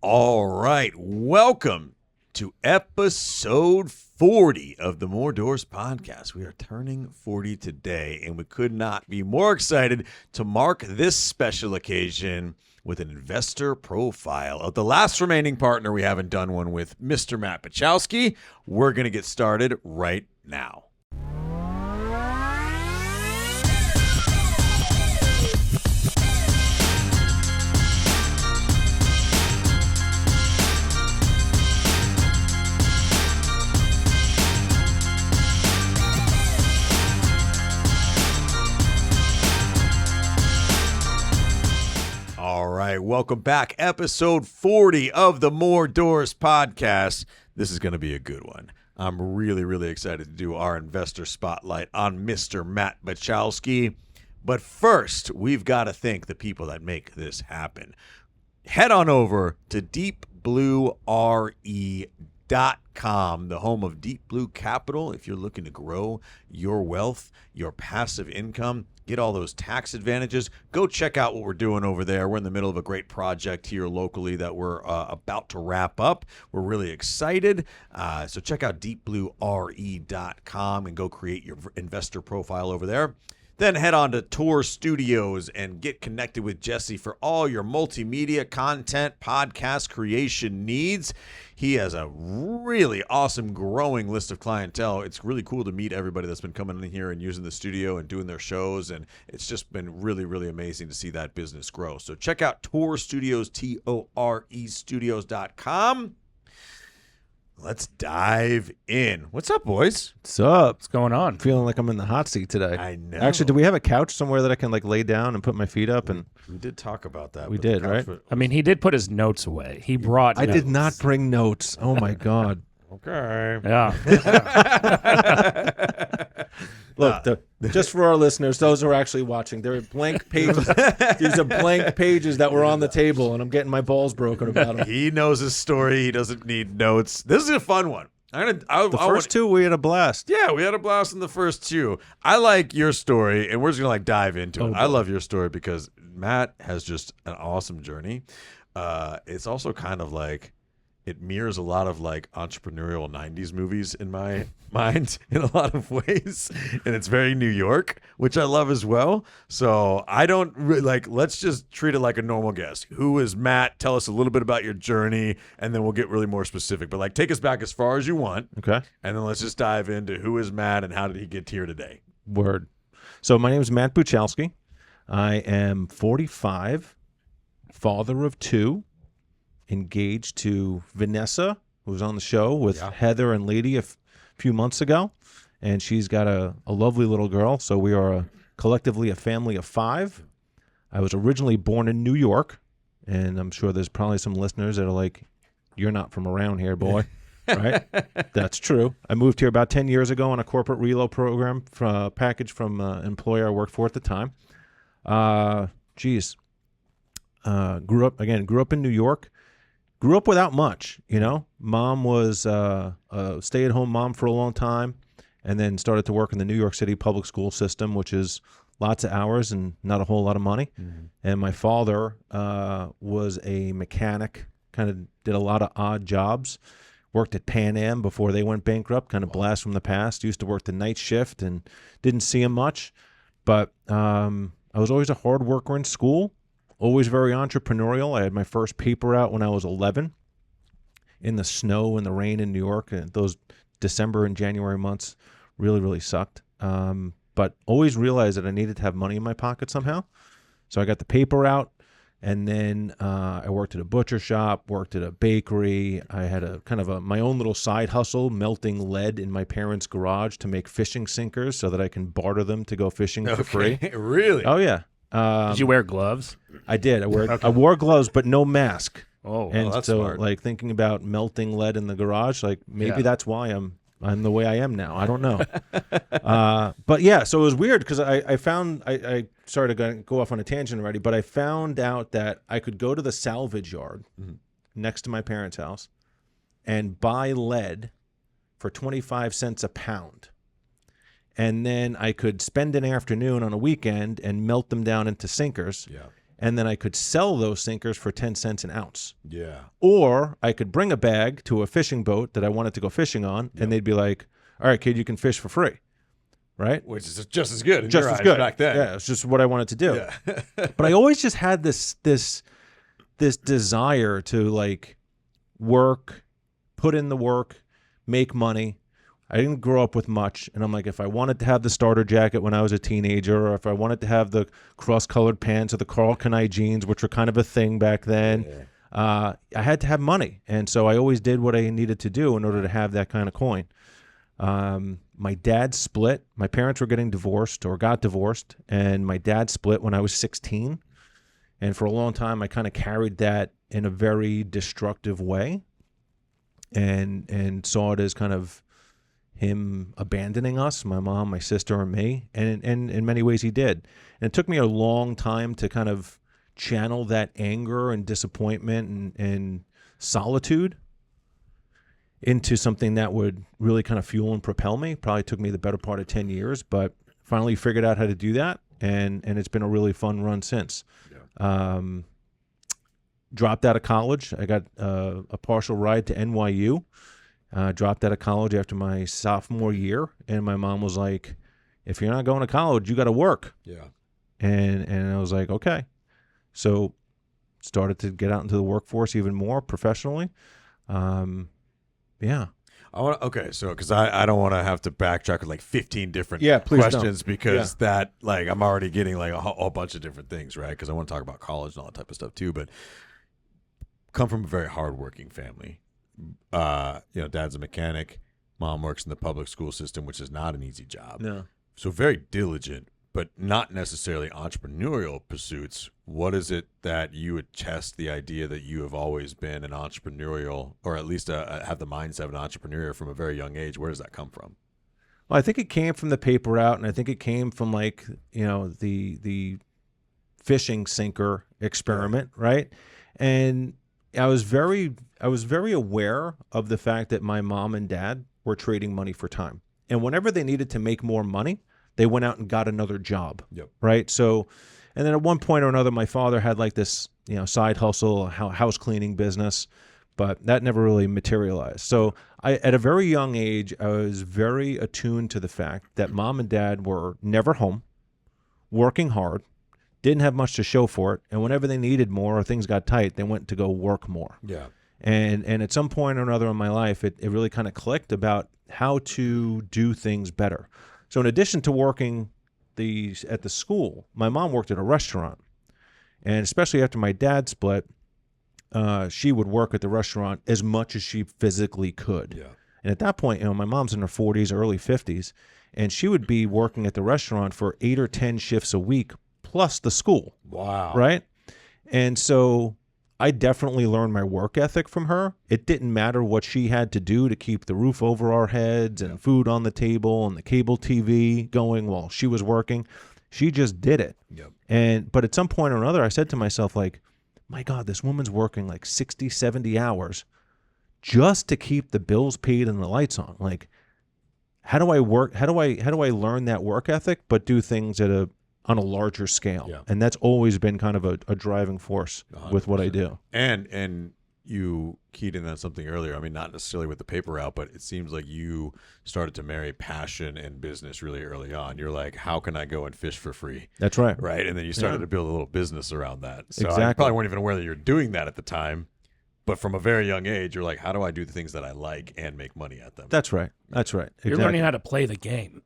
All right, welcome to episode 40 of the More Doors podcast. We are turning 40 today, and we could not be more excited to mark this special occasion with an investor profile of the last remaining partner we haven't done one with, Mr. Matt Buchalski. We're going to get started right now. All right, welcome back. Episode 40 of the More Doors podcast. This is going to be a good one. I'm really excited to do our investor spotlight on Mr. Matt Buchalski. But first, we've got to thank the people that make this happen. Head on over to deepbluere.com, the home of Deep Blue Capital. If you're looking to grow your wealth, your passive income, get all those tax advantages, go check out what we're doing over there. We're in the middle of a great project here locally that we're about to wrap up. We're really excited. So check out deepbluere.com and go create your investor profile over there. Then head on to Tour Studios and get connected with Jesse for all your multimedia content, podcast creation needs. He has a really awesome growing list of clientele. It's really cool to meet everybody that's been coming in here and using the studio and doing their shows. And it's just been really amazing to see that business grow. So check out Tour Studios, TORE studios.com. Let's dive in. What's up, boys? What's up? What's going on? Feeling like I'm in the hot seat today. I know. Actually, do we have a couch somewhere that I can like lay down and put my feet up? And we did talk about that. We did, right? I mean, he did put his notes away. He brought I notes. did not bring notes. Oh my God. Okay. Yeah. Look, just for our listeners, those who are actually watching, there are blank pages. These are blank pages that were on the table, and I'm getting my balls broken about them. He knows his story. He doesn't need notes. This is a fun one. The first two, we had a blast. Yeah, we had a blast in the first two. I like your story, and we're just going to dive into it. I love your story because Matt has just an awesome journey. It's also kind of like, it mirrors a lot of like entrepreneurial 90s movies in my mind in a lot of ways. And it's very New York, which I love as well. So I don't let's just treat it like a normal guest. Who is Matt? Tell us a little bit about your journey, and then we'll get really more specific. But take us back as far as you want. Okay. And then let's just dive into who is Matt and how did he get here today? Word. So my name is Matt Buchalski. I am 45, father of two, engaged to Vanessa, who was on the show with Heather and Lady a few months ago, and she's got a lovely little girl. So we are collectively a family of 5. I was originally born in New York, and I'm sure there's probably some listeners that are like, "You're not from around here, boy." Right? That's true. I moved here about 10 years ago on a corporate reload program package from an employer I worked for at the time. Grew up in New York. Grew up without much, you know. Mom was a stay-at-home mom for a long time, and then started to work in the New York City public school system, which is lots of hours and not a whole lot of money. Mm-hmm. And my father was a mechanic, kind of did a lot of odd jobs. Worked at Pan Am before they went bankrupt, kind of blast from the past. Used to work the night shift and didn't see him much. But I was always a hard worker in school. Always very entrepreneurial. I had my first paper out when I was 11 in the snow and the rain in New York. And those December and January months really sucked. But always realized that I needed to have money in my pocket somehow. So I got the paper out, and then I worked at a butcher shop, worked at a bakery. I had a kind of my own little side hustle, melting lead in my parents' garage to make fishing sinkers so that I can barter them to go fishing for free. Really? Oh, yeah. Did you wear gloves? I did. I wore gloves, but no mask. Oh, and that's so smart. Like thinking about melting lead in the garage, like maybe that's why I'm the way I am now. I don't know. But yeah, so it was weird because I found I started to go off on a tangent already, but I found out that I could go to the salvage yard next to my parents' house and buy lead for 25 cents a pound. And then I could spend an afternoon on a weekend and melt them down into sinkers. Yeah. and then I could sell those sinkers for 10 cents an ounce. Yeah. Or I could bring a bag to a fishing boat that I wanted to go fishing on, and they'd be like, all right, kid, you can fish for free. Right? Which is just as good in Just your as eyes good. back then. Yeah, it's just what I wanted to do. Yeah. But I always just had this desire to like work, put in the work, make money. I didn't grow up with much, and I'm like, if I wanted to have the starter jacket when I was a teenager, or if I wanted to have the cross-colored pants or the Carl Kanai jeans, which were kind of a thing back then, I had to have money, and so I always did what I needed to do in order to have that kind of coin. My dad split. My parents were getting divorced or got divorced, and my dad split when I was 16. And for a long time, I kind of carried that in a very destructive way, and saw it as kind of him abandoning us, my mom, my sister, and me. And in many ways, he did. And it took me a long time to kind of channel that anger and disappointment and solitude into something that would really kind of fuel and propel me. Probably took me the better part of 10 years, but finally figured out how to do that, and it's been a really fun run since. Yeah. Dropped out of college. I got a partial ride to NYU. Dropped out of college after my sophomore year, and my mom was like, if you're not going to college, you got to work. Yeah. And I was like, okay. So started to get out into the workforce even more professionally. Yeah. So because I don't want to have to backtrack with like 15 different please questions because that like I'm already getting like a whole bunch of different things, right? Because I want to talk about college and all that type of stuff too. But come from a very hardworking family. Dad's a mechanic. Mom works in the public school system, which is not an easy job. No. So very diligent, but not necessarily entrepreneurial pursuits. What is it that you attest the idea that you have always been an entrepreneurial, or at least have the mindset of an entrepreneur from a very young age? Where does that come from? Well, I think it came from the paper route, and I think it came from like, the fishing sinker experiment, right? And I was very aware of the fact that my mom and dad were trading money for time. And whenever they needed to make more money, they went out and got another job. Yep. Right. So, and then at one point or another, my father had like this, side hustle, house cleaning business, but that never really materialized. So at a very young age, I was very attuned to the fact that mom and dad were never home, working hard, didn't have much to show for it. And whenever they needed more or things got tight, they went to go work more. Yeah. And at some point or another in my life, it really kind of clicked about how to do things better. So in addition to working at the school, my mom worked at a restaurant. And especially after my dad split, she would work at the restaurant as much as she physically could. Yeah. And at that point, my mom's in her 40s, early 50s, and she would be working at the restaurant for 8 or 10 shifts a week, plus the school. Wow. Right? And so I definitely learned my work ethic from her. It didn't matter what she had to do to keep the roof over our heads and food on the table and the cable TV going while she was working. She just did it. Yep. But at some point or another, I said to myself, like, my God, this woman's working like 60, 70 hours just to keep the bills paid and the lights on. Like, how do I work? How do I learn that work ethic, but do things on a larger scale? Yeah. And that's always been kind of a driving force 100%. With what I do. And you keyed in on something earlier. I mean, not necessarily with the paper route, but it seems like you started to marry passion and business really early on. You're like, how can I go and fish for free? That's right. Right. And then you started to build a little business around that. So Exactly. I probably weren't even aware that you're doing that at the time. But from a very young age, you're like, how do I do the things that I like and make money at them? That's right. That's right. Exactly. You're learning how to play the game.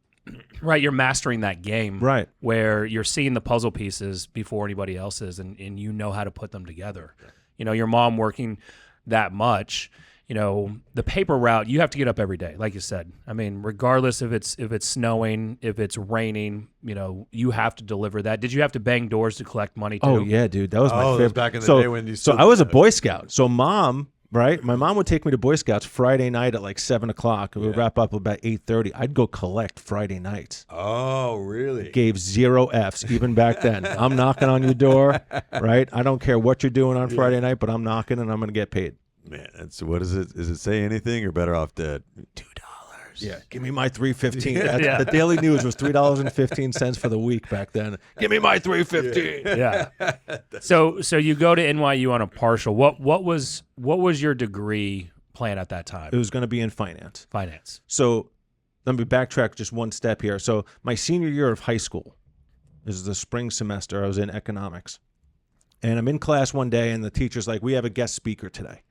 Right, you're mastering that game. Right. Where you're seeing the puzzle pieces before anybody else is, and you know how to put them together. Your mom working that much, the paper route, you have to get up every day, like you said. I mean, regardless if it's snowing, if it's raining, you have to deliver that. Did you have to bang doors to collect money too? Oh yeah, dude. That was my favorite. That was back in the day when you So I was a Boy Scout. So mom, right? My mom would take me to Boy Scouts Friday night at like 7 o'clock. We would wrap up about 8:30. I'd go collect Friday nights. Oh, really? Gave 0 Fs even back then. I'm knocking on your door, right? I don't care what you're doing on Friday night, but I'm knocking and I'm going to get paid. Man, what is it? Does it say anything or better off dead? $2. Yeah, give me my $3.15. Yeah. The Daily News was $3.15 for the week back then. Give me my $3.15. Yeah. So you go to NYU on a partial. What was your degree plan at that time? It was going to be in finance. Finance. So let me backtrack just one step here. So my senior year of high school, this is the spring semester, I was in economics. And I'm in class one day, and the teacher's like, we have a guest speaker today.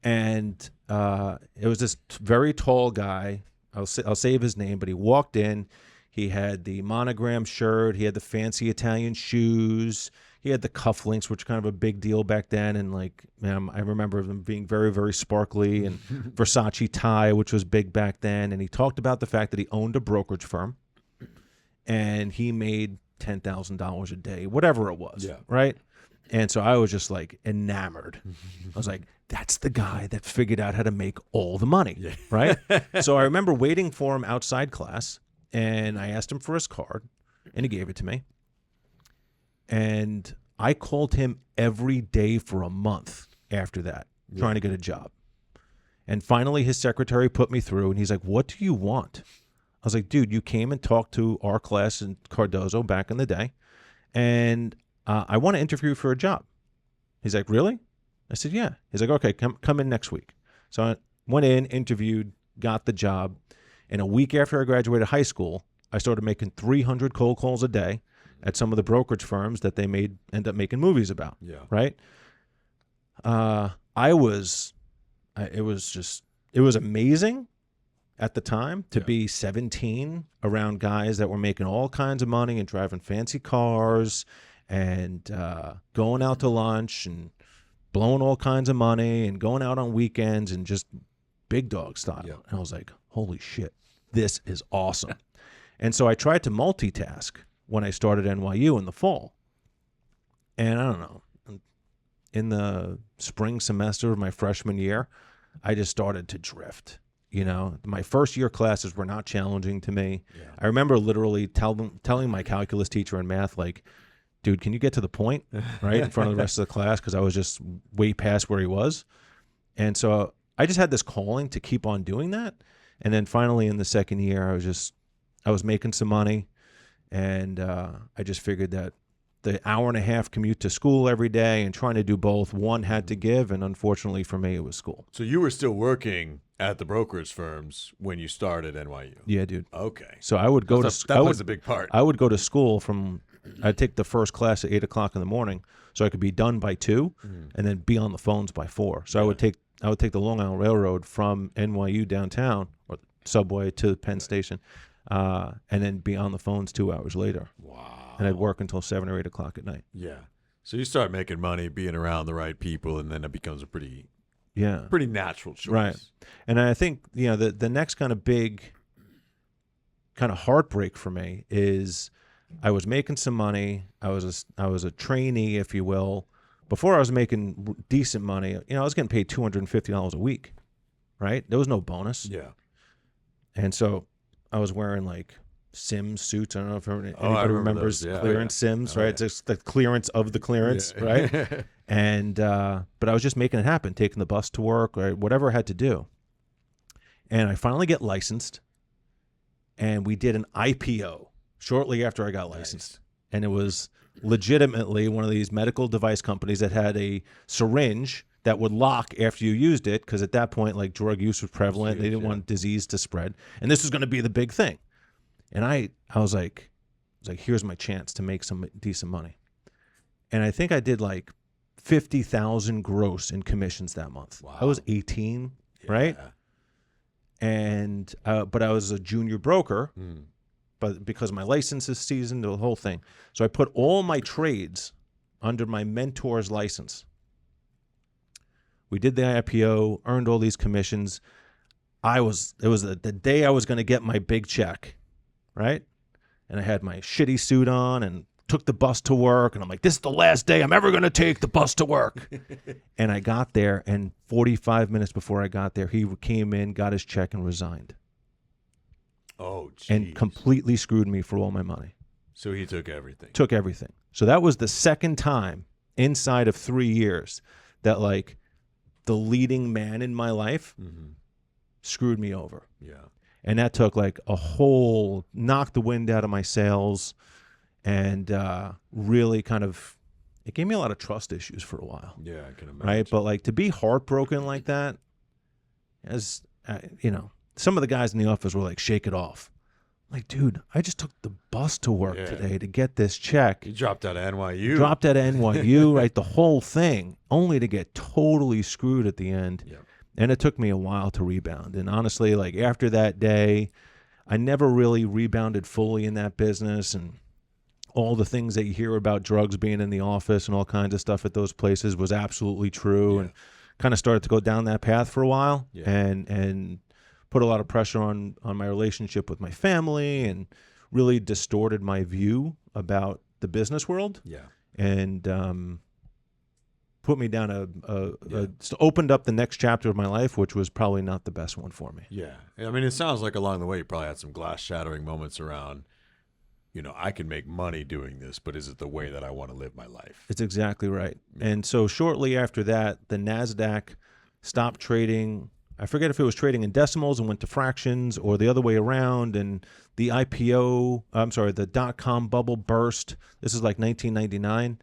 And it was this very tall guy. I'll save his name, but he walked in. He had the monogram shirt. He had the fancy Italian shoes. He had the cufflinks, which were kind of a big deal back then. And like, man, I remember them being very, very sparkly, and Versace tie, which was big back then. And he talked about the fact that he owned a brokerage firm and he made $10,000 a day, whatever it was. Yeah. Right. And so I was just like enamored. I was like, that's the guy that figured out how to make all the money. Yeah. Right. So I remember waiting for him outside class, and I asked him for his card, and he gave it to me. And I called him every day for a month after that, trying to get a job. And finally, his secretary put me through, and he's like, what do you want? I was like, dude, you came and talked to our class in Cardozo back in the day, and I want to interview for a job. He's like, really? I said, yeah. He's like, okay, come in next week. So I went in, interviewed, got the job. And a week after I graduated high school, I started making 300 cold calls a day at some of the brokerage firms that they end up making movies about. Yeah. Right. It was amazing at the time to be 17 around guys that were making all kinds of money and driving fancy cars and going out to lunch and blowing all kinds of money and going out on weekends and just big dog style. Yeah. And I was like, holy shit, this is awesome. And so I tried to multitask when I started NYU in the fall. And I don't know, in the spring semester of my freshman year, I just started to drift. You know, my first year classes were not challenging to me. Yeah. I remember literally telling my calculus teacher in math, like, dude, can you get to the point, right, in front of the rest of the class? Because I was just way past where he was. And so I just had this calling to keep on doing that. And then finally in the second year, I was making some money. And I just figured that the hour and a half commute to school every day and trying to do both, one had to give. And unfortunately for me, it was school. So you were still working at the brokerage firms when you started NYU? Yeah, dude. Okay. So I would go to that was a big part. I would go to school I'd take the first class at 8 o'clock in the morning so I could be done by 2 and then be on the phones by 4. So I would take the Long Island Railroad from NYU downtown or subway to Penn Station and then be on the phones 2 hours later. Wow. And I'd work until 7 or 8 o'clock at night. Yeah. So you start making money being around the right people, and then it becomes a pretty natural choice. Right. And I think, you know, the next kind of big kind of heartbreak for me is I was making some money. I was a trainee, if you will. Before I was making decent money, you know, I was getting paid $250 a week, right? There was no bonus. Yeah. And so I was wearing like Sims suits. I don't know if anybody remembers those. Yeah. clearance Sims, right? Yeah. It's just the clearance of the clearance, right? And but I was just making it happen, taking the bus to work or whatever I had to do. And I finally get licensed, and we did an IPO shortly after I got licensed. Nice. And it was legitimately one of these medical device companies that had a syringe that would lock after you used it, because at that point, like, drug use was prevalent. They didn't want disease to spread. And this was going to be the big thing. And I was like, here's my chance to make some decent money. And I think I did like 50,000 gross in commissions that month. Wow. I was 18, right? And but I was a junior broker. But because my license is seasoned, the whole thing. So I put all my trades under my mentor's license. We did the IPO, earned all these commissions. It was the day I was going to get my big check, right? And I had my shitty suit on and took the bus to work. And I'm like, this is the last day I'm ever going to take the bus to work. And I got there, and 45 minutes before I got there, he came in, got his check, and resigned. Oh, geez. And completely screwed me for all my money. So he took everything. Took everything. So that was the second time inside of 3 years that, like, the leading man in my life screwed me over. Yeah. And that took like knocked the wind out of my sails, and really kind of, it gave me a lot of trust issues for a while. Yeah, I can imagine. Right. But like to be heartbroken like that, as some of the guys in the office were like, shake it off. Like, dude, I just took the bus to work today to get this check. You dropped out of NYU. Dropped out of NYU, right? The whole thing, only to get totally screwed at the end. Yep. And it took me a while to rebound. And honestly, like after that day, I never really rebounded fully in that business. And all the things that you hear about drugs being in the office and all kinds of stuff at those places was absolutely true. And kind of started to go down that path for a while, and put a lot of pressure on my relationship with my family, and really distorted my view about the business world. Yeah. And put me down opened up the next chapter of my life, which was probably not the best one for me. Yeah. I mean, it sounds like along the way you probably had some glass shattering moments around, I can make money doing this, but is it the way that I want to live my life? It's exactly right. And so shortly after that, the NASDAQ stopped trading. I forget if it was trading in decimals and went to fractions, or the other way around. And the the dot-com bubble burst. This is like 1999.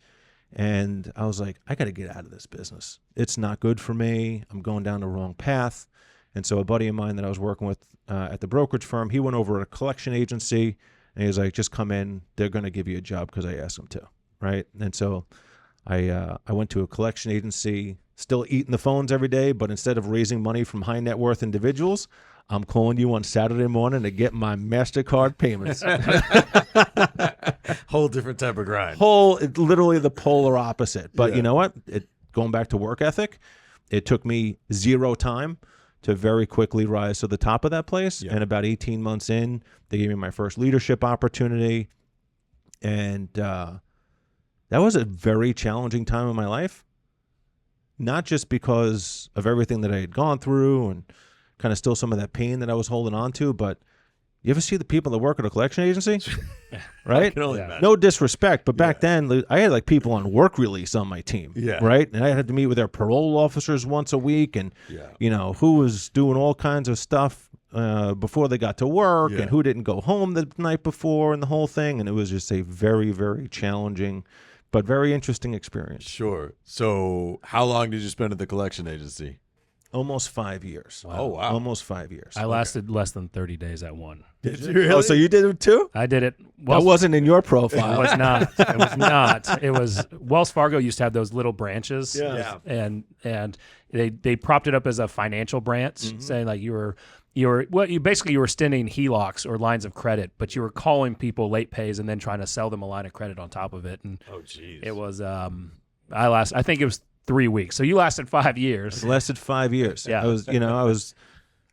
And I was like, I got to get out of this business. It's not good for me. I'm going down the wrong path. And so a buddy of mine that I was working with at the brokerage firm, he went over to a collection agency, and he was like, just come in. They're going to give you a job because I asked them to, right? And so I went to a collection agency, still eating the phones every day, but instead of raising money from high net worth individuals, I'm calling you on Saturday morning to get my MasterCard payments. Whole different type of grind. Literally the polar opposite. But you know what? Going back to work ethic, it took me zero time to very quickly rise to the top of that place. And about 18 months in, they gave me my first leadership opportunity. And that was a very challenging time in my life. Not just because of everything that I had gone through and kind of still some of that pain that I was holding on to, but you ever see the people that work at a collection agency? Right? I can only imagine. No disrespect, but back then I had like people on work release on my team. Right? And I had to meet with their parole officers once a week, and who was doing all kinds of stuff before they got to work, and who didn't go home the night before, and the whole thing. And it was just a very, very challenging but very interesting experience. Sure. So how long did you spend at the collection agency? Almost 5 years. Wow. Oh, wow. Almost 5 years. I lasted less than 30 days at one. Did you really? Oh, so you did it too? I did it. That wasn't in your profile. It was not. It was not. It was Wells Fargo used to have those little branches. Yeah. And they propped it up as a financial branch, saying like you were extending HELOCs or lines of credit, but you were calling people late pays and then trying to sell them a line of credit on top of it. And it was I think it was 3 weeks. So you lasted 5 years. I lasted 5 years. Yeah.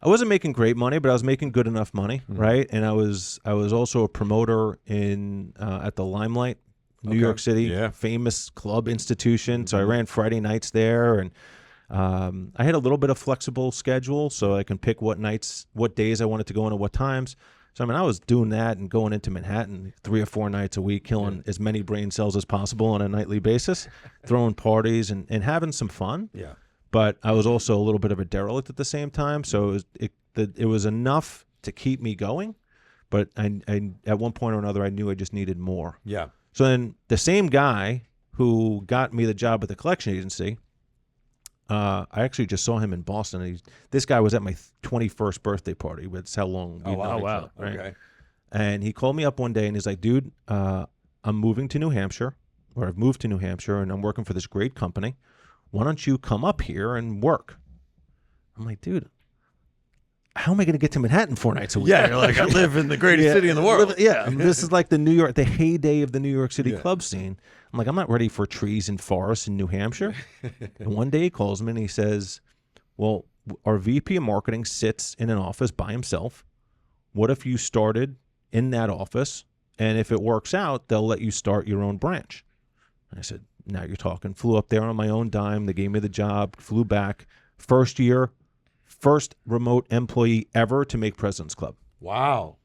I wasn't making great money, but I was making good enough money, right? And I was also a promoter in at the Limelight, New York City, famous club institution. So I ran Friday nights there, and I had a little bit of flexible schedule, so I can pick what days I wanted to go in at what times. So, I was doing that and going into Manhattan 3 or 4 nights a week, killing as many brain cells as possible on a nightly basis, throwing parties and having some fun. Yeah. But I was also a little bit of a derelict at the same time. So it was enough to keep me going. But I at one point or another, I knew I just needed more. Yeah. So then the same guy who got me the job at the collection agency, I actually just saw him in Boston. This guy was at my 21st birthday party. That's how long we know each other, right? Okay. And he called me up one day and he's like, dude, I'm moving to New Hampshire, or I've moved to New Hampshire, and I'm working for this great company. Why don't you come up here and work? I'm like, dude, how am I going to get to Manhattan 4 nights a week? Yeah, you're like, I live in the greatest city in the world. This is like the heyday of the New York City club scene. I'm like, I'm not ready for trees and forests in New Hampshire. And one day he calls me and he says, well, our VP of marketing sits in an office by himself. What if you started in that office, and if it works out, they'll let you start your own branch? And I said, now you're talking. Flew up there on my own dime. They gave me the job, flew back. First year, first remote employee ever to make President's Club. Wow.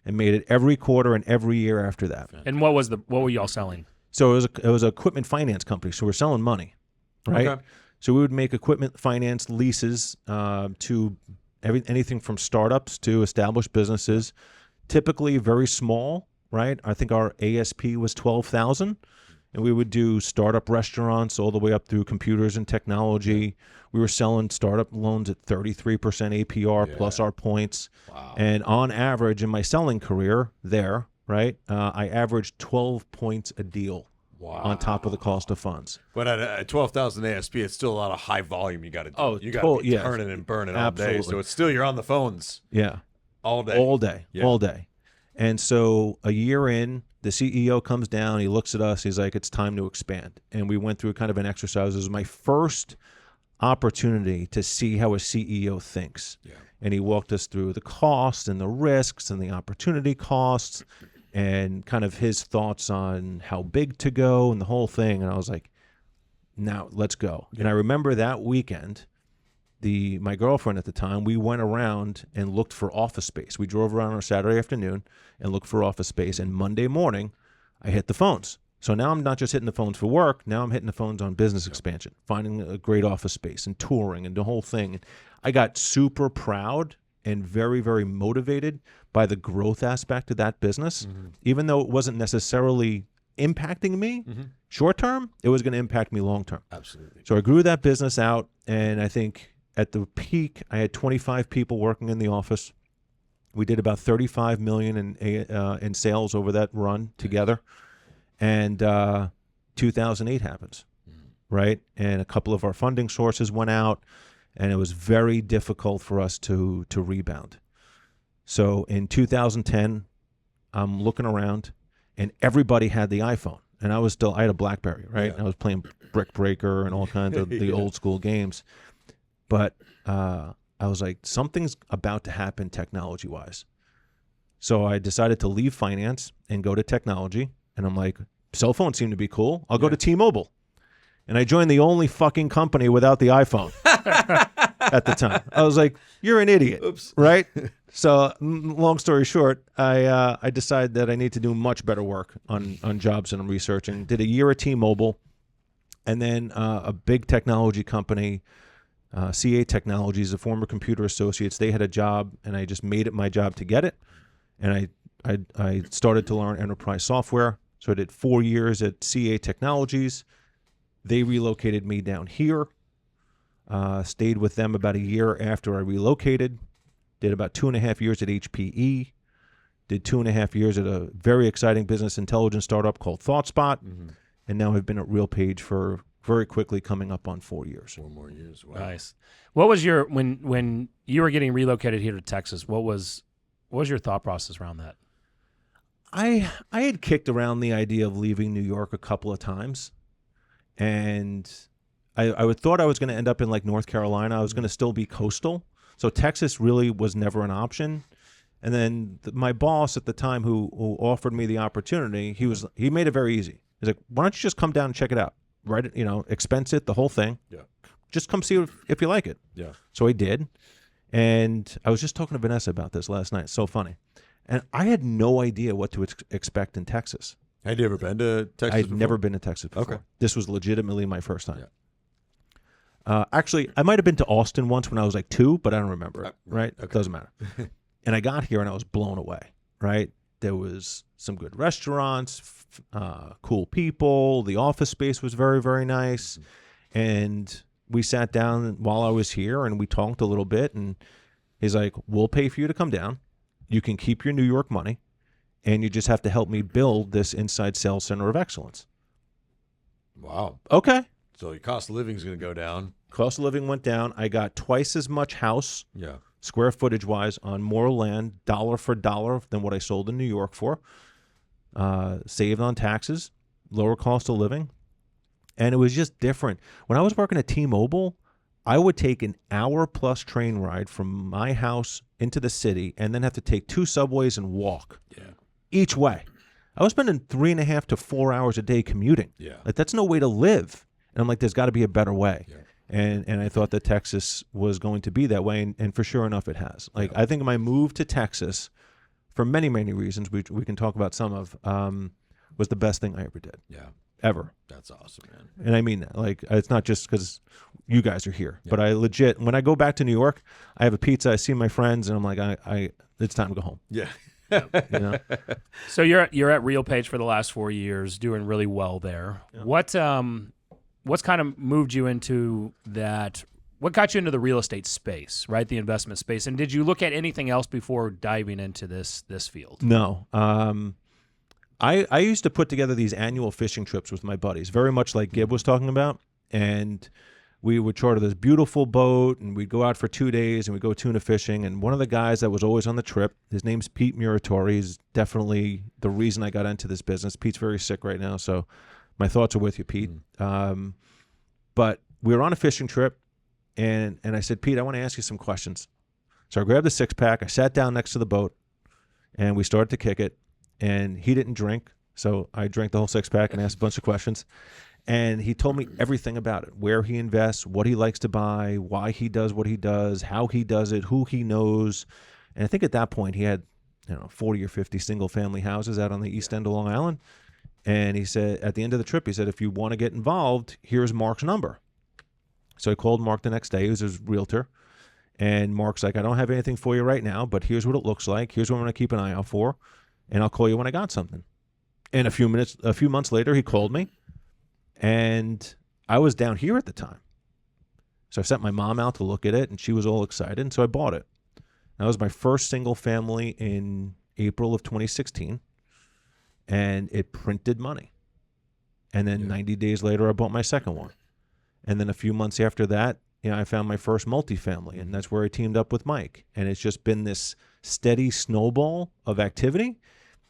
And made it every quarter and every year after that. And what were y'all selling? So it was an equipment finance company. So we're selling money, right? Okay. So we would make equipment finance leases to anything from startups to established businesses, typically very small, right? I think our ASP was 12,000, and we would do startup restaurants all the way up through computers and technology. We were selling startup loans at 33% APR plus our points. Wow. And on average in my selling career there, right, I averaged 12 points a deal. Wow. On top of the cost of funds. But at 12,000 ASP, it's still a lot of high volume you got to do. Oh, you got to be yeah. turning and burning Absolutely. all day. So it's still, you're on the phones Yeah. all day. All day. Yeah. All day. And so a year in, the CEO comes down, he looks at us, he's like, it's time to expand. And we went through kind of an exercise. It was my first opportunity to see how a CEO thinks. Yeah. And he walked us through the costs and the risks and the opportunity costs and kind of his thoughts on how big to go and the whole thing. And I was like, now let's go. Yeah. And I remember that weekend, my girlfriend at the time, we went around and looked for office space. We drove around on a Saturday afternoon and looked for office space. And Monday morning, I hit the phones. So now I'm not just hitting the phones for work. Now I'm hitting the phones on business expansion, finding a great office space and touring and the whole thing. And I got super proud and very, very motivated by the growth aspect of that business. Even though it wasn't necessarily impacting me short term, it was going to impact me long term. Absolutely. So I grew that business out, and I think at the peak, I had 25 people working in the office. We did about 35 million in sales over that run together, and 2008 happens, right? And a couple of our funding sources went out, and it was very difficult for us to rebound. So in 2010, I'm looking around, and everybody had the iPhone, and I had a BlackBerry, right? Yeah. And I was playing Brick Breaker and all kinds of the old school games. But I was like, something's about to happen technology-wise. So I decided to leave finance and go to technology, and I'm like, cell phones seem to be cool. I'll go to T-Mobile. And I joined the only fucking company without the iPhone at the time. I was like, you're an idiot. Oops. Right? So long story short, I decided that I need to do much better work on jobs and research, and did a year at T-Mobile, and then a big technology company, CA Technologies, the former Computer Associates, they had a job, and I just made it my job to get it. And I started to learn enterprise software. So I did 4 years at CA Technologies. They relocated me down here. Stayed with them about a year after I relocated. Did about 2.5 years at HPE. Did 2.5 years at a very exciting business intelligence startup called ThoughtSpot. And now I've been at RealPage for very quickly coming up on 4 years. 4 more years. Wow. Nice. What was your when you were getting relocated here to Texas? What was your thought process around that? I had kicked around the idea of leaving New York a couple of times, and I thought I was going to end up in like North Carolina. I was going to still be coastal, so Texas really was never an option. And then my boss at the time, who offered me the opportunity, he made it very easy. He's like, "Why don't you just come down and check it out? Right? Expense it, the whole thing. Yeah. Just come see if you like it." Yeah. So I did, and I was just talking to Vanessa about this last night. It's so funny. And I had no idea what to expect in Texas. Had you ever been to Texas I'd before? never been to Texas before. Okay. This was legitimately my first time. Yeah. Actually, I might have been to Austin once when I was like 2, but I don't remember it, right? Okay. It doesn't matter. And I got here and I was blown away, right? There was some good restaurants, cool people. The office space was very, very nice. And we sat down while I was here and we talked a little bit. And he's like, "We'll pay for you to come down. You can keep your New York money, and you just have to help me build this inside sales center of excellence." Wow. Okay. So your cost of living is going to go down. Cost of living went down. I got twice as much house, Yeah. square footage wise, on more land, dollar for dollar, than what I sold in New York for. Saved on taxes, lower cost of living. And it was just different. When I was working at T-Mobile, I would take an hour-plus train ride from my house into the city and then have to take 2 subways and walk each way. I was spending 3.5 to 4 hours a day commuting. Yeah. Like, that's no way to live. And I'm like, there's got to be a better way. Yeah. And I thought that Texas was going to be that way, and for sure enough, it has. Like, I think my move to Texas, for many, many reasons, we can talk about some of, was the best thing I ever did. Yeah. ever. That's awesome, man. And I mean that. Like, it's not just because you guys are here, Yeah. but I legit, when I go back to New York, I have a pizza, I see my friends, and I'm like, it's time to go home. Yeah. You know? So you're at RealPage for the last 4 years, doing really well there. Yeah. What's kind of moved you into that? What got you into the real estate space, right? The investment space, and did you look at anything else before diving into this field? No. I used to put together these annual fishing trips with my buddies, very much like Gib was talking about, and we would charter this beautiful boat, and we'd go out for 2 days, and we'd go tuna fishing. And one of the guys that was always on the trip, his name's Pete Muratori. He's definitely the reason I got into this business. Pete's very sick right now, so my thoughts are with you, Pete. But we were on a fishing trip, and I said, Pete, I want to ask you some questions. So I grabbed the 6-pack, I sat down next to the boat, and we started to kick it. And he didn't drink, so I drank the whole 6-pack and asked a bunch of questions. And he told me everything about it, where he invests, what he likes to buy, why he does what he does, how he does it, who he knows. And I think at that point he had, 40 or 50 single-family houses out on the east end of Long Island. And he said, at the end of the trip, he said, if you want to get involved, here's Mark's number. So I called Mark the next day. He was his realtor. And Mark's like, I don't have anything for you right now, but here's what it looks like. Here's what I'm going to keep an eye out for. And I'll call you when I got something. And a few months later, he called me. And I was down here at the time. So I sent my mom out to look at it, and she was all excited, and so I bought it. That was my first single family in April of 2016, and it printed money. And then 90 days later, I bought my second one. And then a few months after that, I found my first multifamily, and that's where I teamed up with Mike. And it's just been this steady snowball of activity.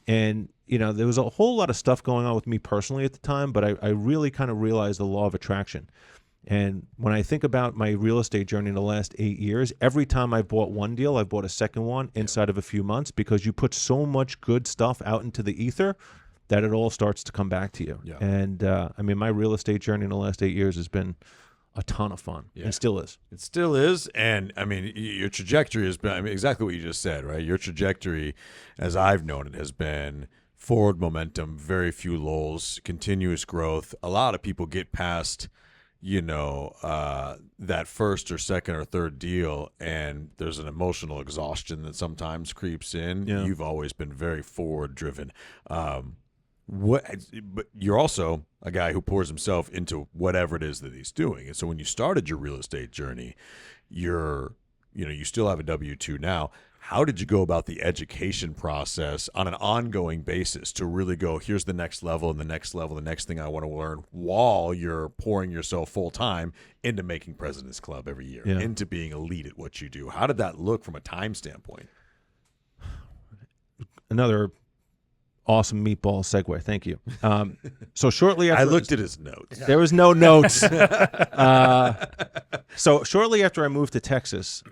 And, there was a whole lot of stuff going on with me personally at the time, but I really kind of realized the law of attraction. And when I think about my real estate journey in the last 8 years, every time I've bought one deal, I've bought a second one inside of a few months, because you put so much good stuff out into the ether that it all starts to come back to you. Yeah. And, my real estate journey in the last 8 years has been a ton of fun. Yeah. It still is. It still is. And your trajectory has been, exactly what you just said, right? Your trajectory, as I've known it, has been forward momentum, very few lulls, continuous growth. A lot of people get past, that first or second or third deal, and there's an emotional exhaustion that sometimes creeps in. Yeah. You've always been very forward driven. But you're also a guy who pours himself into whatever it is that he's doing. And so when you started your real estate journey, you still have a W-2 now. How did you go about the education process on an ongoing basis to really go, here's the next level and the next level, the next thing I want to learn, while you're pouring yourself full time into making President's Club every year, into being elite at what you do? How did that look from a time standpoint? Another awesome meatball segue. Thank you. So shortly after I looked at his notes. There was no notes. So shortly after I moved to Texas,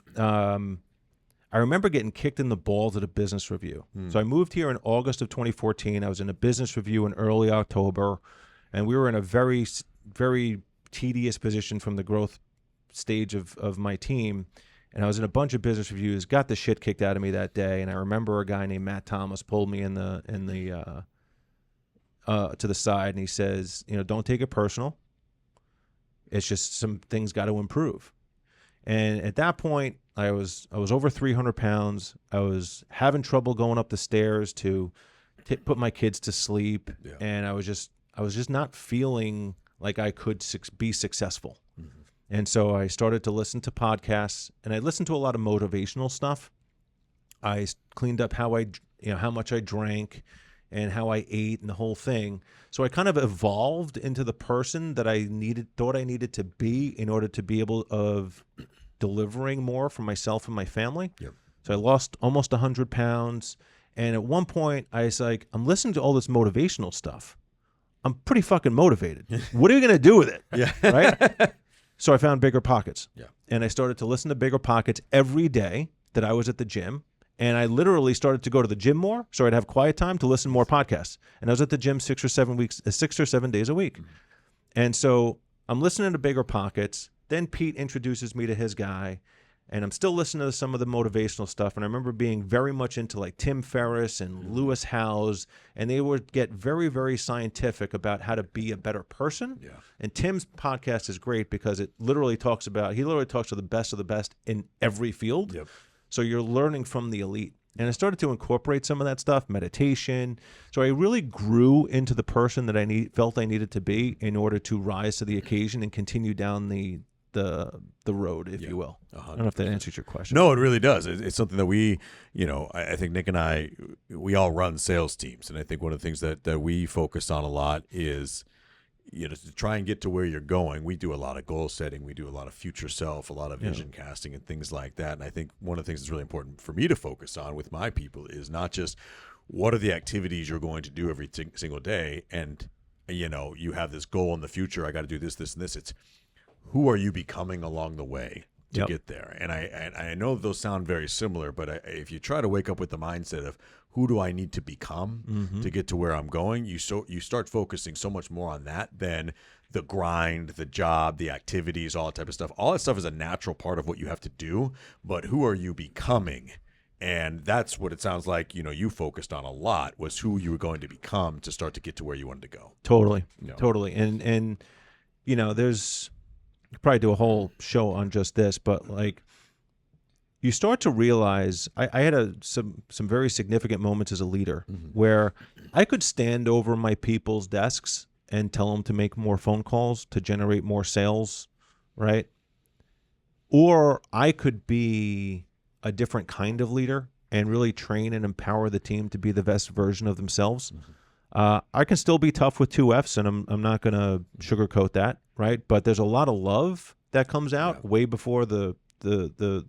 I remember getting kicked in the balls at a business review. So I moved here in August of 2014. I was in a business review in early October, and we were in a very, very tedious position from the growth stage of my team. And I was in a bunch of business reviews, got the shit kicked out of me that day. And I remember a guy named Matt Thomas pulled me to the side, and he says, don't take it personal. It's just some things got to improve. And at that point, I was over 300 pounds. I was having trouble going up the stairs to put my kids to sleep, and I was just not feeling like I could be successful. Mm-hmm. And so I started to listen to podcasts, and I listened to a lot of motivational stuff. I cleaned up how much I drank and how I ate and the whole thing. So I kind of evolved into the person that I thought I needed to be in order to be able of delivering more for myself and my family. Yep. So I lost almost 100 pounds. And at one point I was like, I'm listening to all this motivational stuff. I'm pretty fucking motivated. What are you going to do with it? Yeah. Right? So I found Bigger Pockets. Yeah. And I started to listen to Bigger Pockets every day that I was at the gym. And I literally started to go to the gym more, so I'd have quiet time to listen to more podcasts. And I was at the gym 6 or 7 days a week. Mm-hmm. And so I'm listening to Bigger Pockets. Then Pete introduces me to his guy. And I'm still listening to some of the motivational stuff. And I remember being very much into like Tim Ferriss and Lewis Howes. And they would get very, very scientific about how to be a better person. Yeah. And Tim's podcast is great because he literally talks to the best of the best in every field. Yep. So you're learning from the elite. And I started to incorporate some of that stuff, meditation. So I really grew into the person that I felt I needed to be in order to rise to the occasion and continue down the road, if you will. 100%. I don't know if that answers your question. No, it really does. It's something that we, I think Nick and I, we all run sales teams. And I think one of the things that we focus on a lot is, to try and get to where you're going. We do a lot of goal setting. We do a lot of future self, a lot of vision casting and things like that. And I think one of the things that's really important for me to focus on with my people is not just what are the activities you're going to do every single day. And, you have this goal in the future. I got to do this, this, and this. It's who are you becoming along the way to get there? And I know those sound very similar, but if you try to wake up with the mindset of who do I need to become to get to where I'm going, you start focusing so much more on that than the grind, the job, the activities, all that type of stuff. All that stuff is a natural part of what you have to do, but who are you becoming? And that's what it sounds like, you focused on a lot, was who you were going to become to start to get to where you wanted to go. Totally. And there's, you probably do a whole show on just this, but like you start to realize I had some very significant moments as a leader where I could stand over my people's desks and tell them to make more phone calls to generate more sales, right? Or I could be a different kind of leader and really train and empower the team to be the best version of themselves. I can still be tough with 2 Fs, and I'm not going to sugarcoat that, right? But there's a lot of love that comes out way before the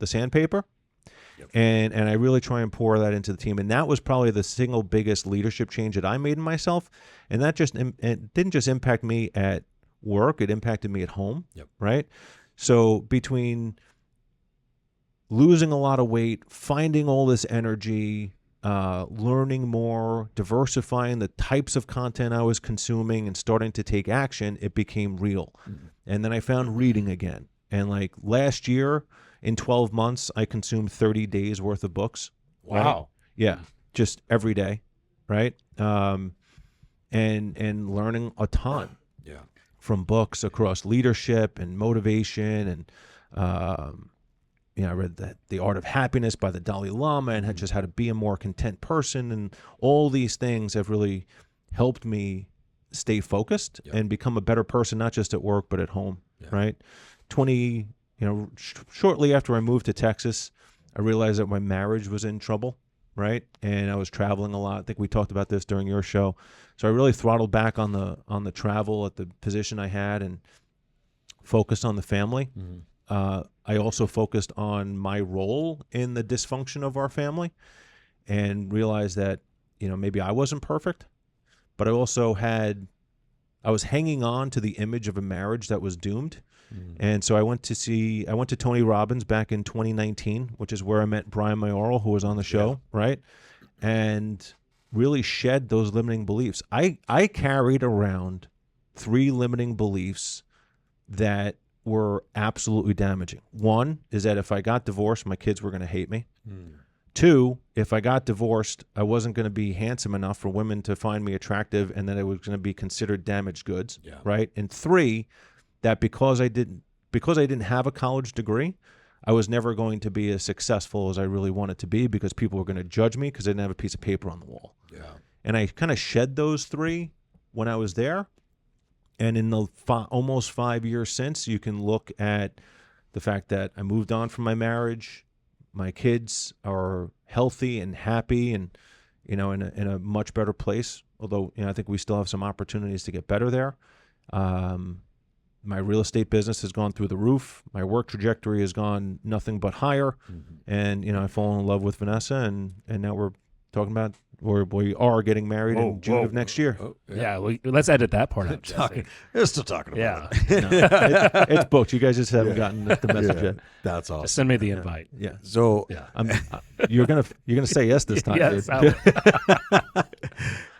sandpaper. Yep. And I really try and pour that into the team. And that was probably the single biggest leadership change that I made in myself. And that it didn't just impact me at work, it impacted me at home, right? So between losing a lot of weight, finding all this energy, learning more, diversifying the types of content I was consuming and starting to take action, it became real. And then I found reading again. And like last year, in 12 months, I consumed 30 days worth of books. Wow. Right? Yeah. Just every day. Right. And learning a ton from books across leadership and motivation. And, I read The Art of Happiness by the Dalai Lama and had just how to be a more content person. And all these things have really helped me stay focused and become a better person, not just at work, but at home. Right. Shortly after I moved to Texas, I realized that my marriage was in trouble, right? And I was traveling a lot. I think we talked about this during your show. So I really throttled back on the travel at the position I had and focused on the family. I also focused on my role in the dysfunction of our family and realized that, maybe I wasn't perfect, but I was hanging on to the image of a marriage that was doomed. And so I went to Tony Robbins back in 2019, which is where I met Brian Mayoral, who was on the show, right? And really shed those limiting beliefs. I carried around 3 limiting beliefs that were absolutely damaging. One is that if I got divorced, my kids were going to hate me. 2, if I got divorced, I wasn't going to be handsome enough for women to find me attractive, and that I was going to be considered damaged goods, right? And 3, that because I didn't have a college degree, I was never going to be as successful as I really wanted to be because people were going to judge me because I didn't have a piece of paper on the wall. And I kind of shed those 3 when I was there. And in the almost 5 years since, you can look at the fact that I moved on from my marriage. My kids are healthy and happy and, in a much better place. Although, I think we still have some opportunities to get better there. My real estate business has gone through the roof. My work trajectory has gone nothing but higher. And, I've fallen in love with Vanessa and now we're talking about we are getting married in June of next year. Let's edit that part out. They're still talking about it. It's booked. You guys just haven't gotten the message yet. That's awesome. Just send me the invite. So you're gonna say yes this time. Yes.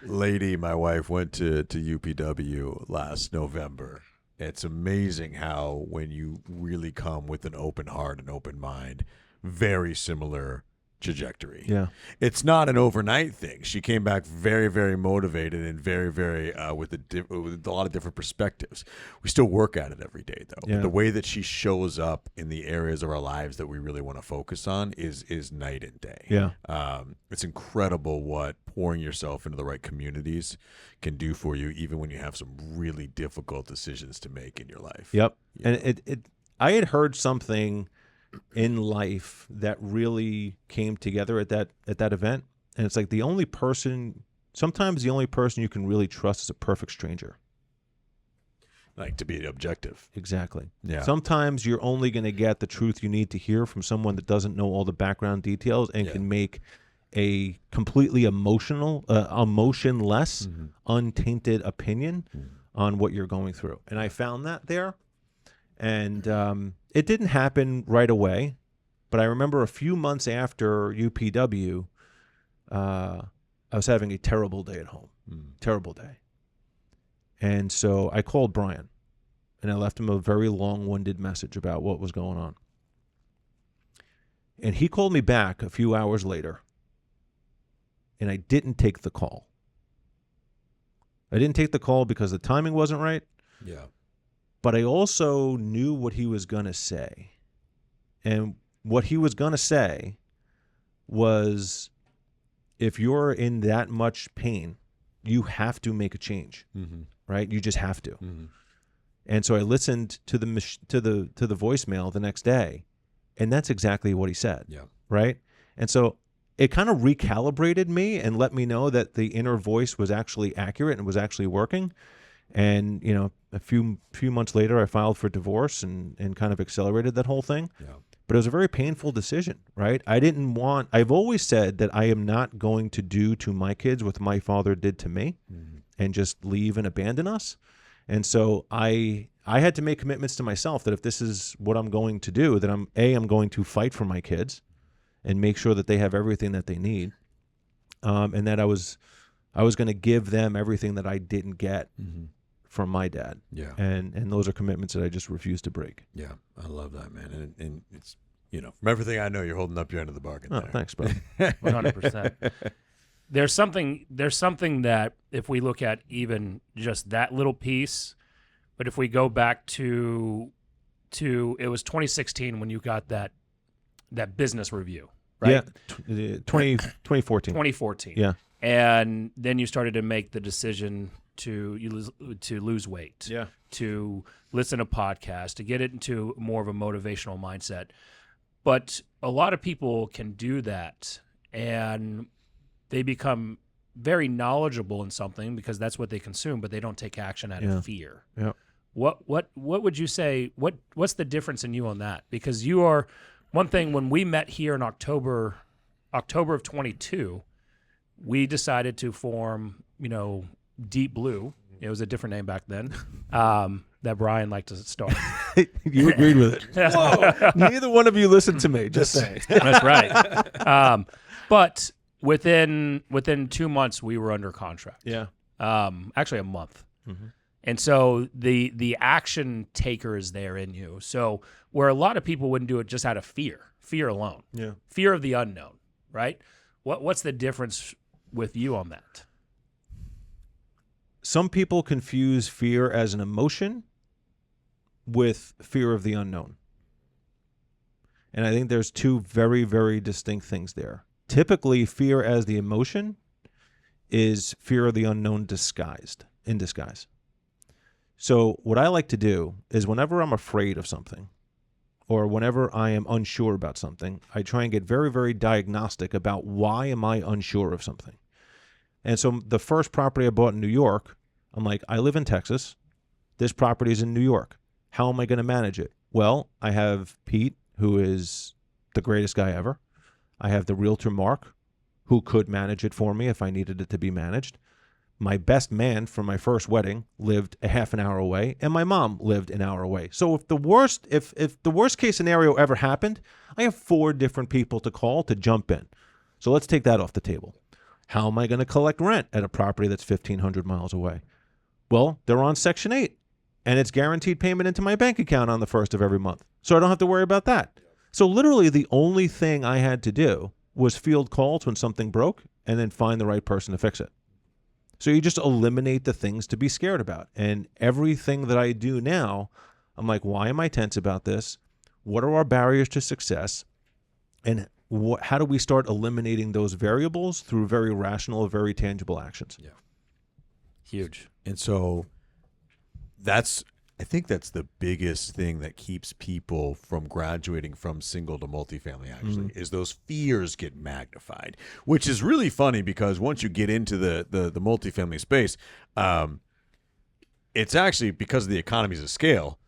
Lady, my wife, went to UPW last November. It's amazing how when you really come with an open heart and open mind, very similar trajectory. Yeah. It's not an overnight thing. She came back very, very motivated and very, very with a lot of different perspectives. We still work at it every day, though. Yeah. But the way that she shows up in the areas of our lives that we really want to focus on is night and day. Yeah. It's incredible what pouring yourself into the right communities can do for you, even when you have some really difficult decisions to make in your life. Yep. Yeah. And I had heard something in life that really came together at that event, and it's like sometimes the only person you can really trust is a perfect stranger. Like, to be objective. Exactly. Yeah. Sometimes you're only going to get the truth you need to hear from someone that doesn't know all the background details and can make a completely emotionless, untainted opinion on what you're going through. And I found that there. And it didn't happen right away, but I remember a few months after UPW, I was having a terrible day at home, terrible day. And so I called Brian, and I left him a very long-winded message about what was going on. And he called me back a few hours later, and I didn't take the call. I didn't take the call because the timing wasn't right. Yeah. But I also knew what he was going to say. And what he was going to say was, if you're in that much pain, you have to make a change, right? You just have to. And so I listened to the voicemail the next day, and that's exactly what he said, right? And so it kind of recalibrated me and let me know that the inner voice was actually accurate and was actually working. And, you know, a few months later, I filed for divorce and kind of accelerated that whole thing. Yeah. But it was a very painful decision, right? I've always said that I am not going to do to my kids what my father did to me and just leave and abandon us. And so I had to make commitments to myself that if this is what I'm going to do, that I'm going to fight for my kids and make sure that they have everything that they need. And that I was going to give them everything that I didn't get from my dad. Yeah. And those are commitments that I just refuse to break. Yeah. I love that, man. And it's, you know, from everything I know, you're holding up your end of the bargain. Oh, there. Thanks, bro. 100%. There's something that if we look at even just that little piece, but if we go back to it was 2016 when you got that business review, right? Yeah. 2014. 2014. Yeah. And then you started to make the decision to lose weight, to listen to podcasts, to get into more of a motivational mindset. But a lot of people can do that, and they become very knowledgeable in something because that's what they consume, but they don't take action out of fear. Yeah. What would you say? What's the difference in you on that? Because you are one thing. When we met here in October of 22, we decided to form, Deep Blue. It was a different name back then. That Brian liked to start. You agreed with it. Whoa! Neither one of you listened to me. Just saying. That's right. But within 2 months, we were under contract. Yeah. Actually, a month. Mm-hmm. And so the action taker is there in you. So where a lot of people wouldn't do it just out of fear alone. Yeah. Fear of the unknown, right? What's the difference with you on that? Some people confuse fear as an emotion with fear of the unknown. And I think there's two very, very distinct things there. Typically, fear as the emotion is fear of the unknown in disguise. So what I like to do is whenever I'm afraid of something or whenever I am unsure about something, I try and get very, very diagnostic about why am I unsure of something. And so the first property I bought in New York, I'm like, I live in Texas. This property is in New York. How am I going to manage it? Well, I have Pete, who is the greatest guy ever. I have the realtor, Mark, who could manage it for me if I needed it to be managed. My best man from my first wedding lived a half an hour away, and my mom lived an hour away. So if the worst case scenario ever happened, I have 4 different people to call to jump in. So let's take that off the table. How am I going to collect rent at a property that's 1,500 miles away? Well, they're on Section 8, and it's guaranteed payment into my bank account on the 1st of every month. So I don't have to worry about that. So literally the only thing I had to do was field calls when something broke and then find the right person to fix it. So you just eliminate the things to be scared about. And everything that I do now, I'm like, why am I tense about this? What are our barriers to success? And how do we start eliminating those variables through very rational, very tangible actions? Yeah. Huge. And so I think that's the biggest thing that keeps people from graduating from single to multifamily, actually, is those fears get magnified, which is really funny because once you get into the multifamily space, it's actually because of the economies of scale,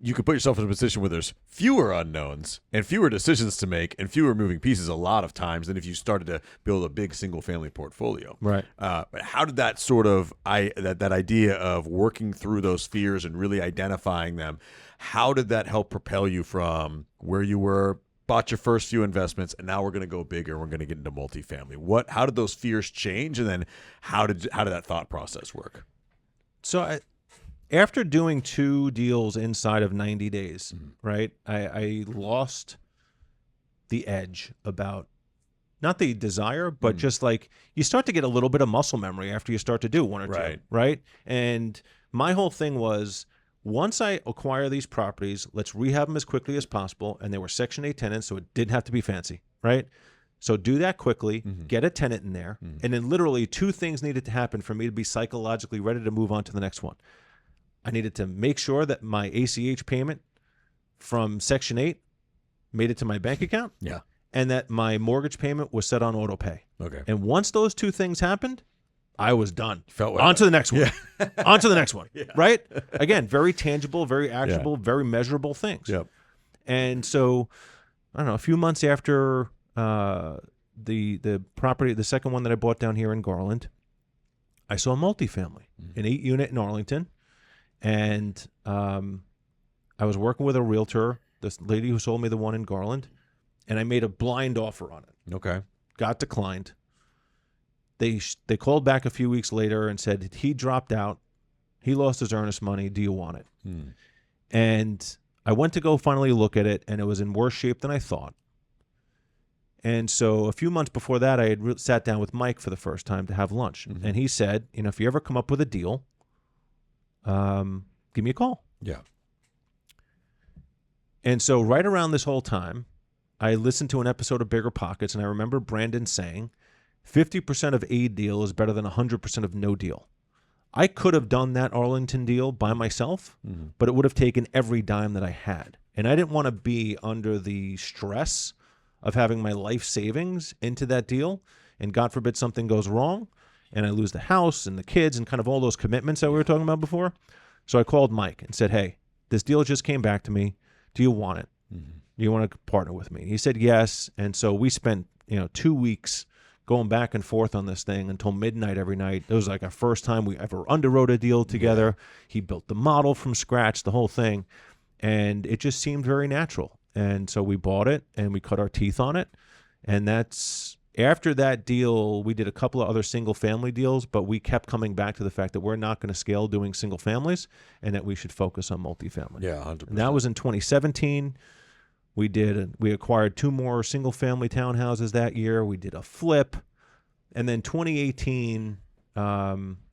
you could put yourself in a position where there's fewer unknowns and fewer decisions to make and fewer moving pieces a lot of times than if you started to build a big single family portfolio. Right. But how did that sort of that idea of working through those fears and really identifying them, how did that help propel you from where you were, bought your first few investments, and now we're going to go bigger, we're going to get into multifamily? How did those fears change, and then how did that thought process work? So after doing 2 deals inside of 90 days, right, I lost the edge about, not the desire, but just like you start to get a little bit of muscle memory after you start to do 1 or 2, right? And my whole thing was, once I acquire these properties, let's rehab them as quickly as possible. And they were Section 8 tenants, so it didn't have to be fancy, right? So do that quickly, get a tenant in there, and then literally 2 things needed to happen for me to be psychologically ready to move on to the next one. I needed to make sure that my ACH payment from Section 8 made it to my bank account. Yeah. And that my mortgage payment was set on auto pay. Okay. And once those 2 things happened, I was done. Felt on to the next one. Yeah. On to the next one. Yeah. Right? Again, very tangible, very actionable, very measurable things. Yep. And so, I don't know, a few months after the property, the second one that I bought down here in Garland, I saw a multifamily, an 8-unit in Arlington. And I was working with a realtor, this lady who sold me the one in Garland, and I made a blind offer on it. Okay. Got declined. They called back a few weeks later and said he dropped out. He lost his earnest money. Do you want it? And I went to go finally look at it, and it was in worse shape than I thought. And so a few months before that, I had sat down with Mike for the first time to have lunch. And he said, if you ever come up with a deal, give me a call. Yeah. And so right around this whole time, I listened to an episode of Bigger Pockets, and I remember Brandon saying 50% of a deal is better than 100% of no deal. I could have done that Arlington deal by myself, but it would have taken every dime that I had. And I didn't want to be under the stress of having my life savings into that deal, and God forbid something goes wrong, and I lose the house and the kids and kind of all those commitments that we were talking about before. So I called Mike and said, hey, this deal just came back to me. Do you want it? Do you want to partner with me? He said yes. And so we spent 2 weeks going back and forth on this thing until midnight every night. It was like our first time we ever underwrote a deal together. He built the model from scratch, the whole thing. And it just seemed very natural. And so we bought it and we cut our teeth on it. And after that deal, we did a couple of other single family deals, but we kept coming back to the fact that we're not going to scale doing single families and that we should focus on multifamily. Yeah, 100%. And that was in 2017. We acquired 2 more single family townhouses that year. We did a flip. And then 2018,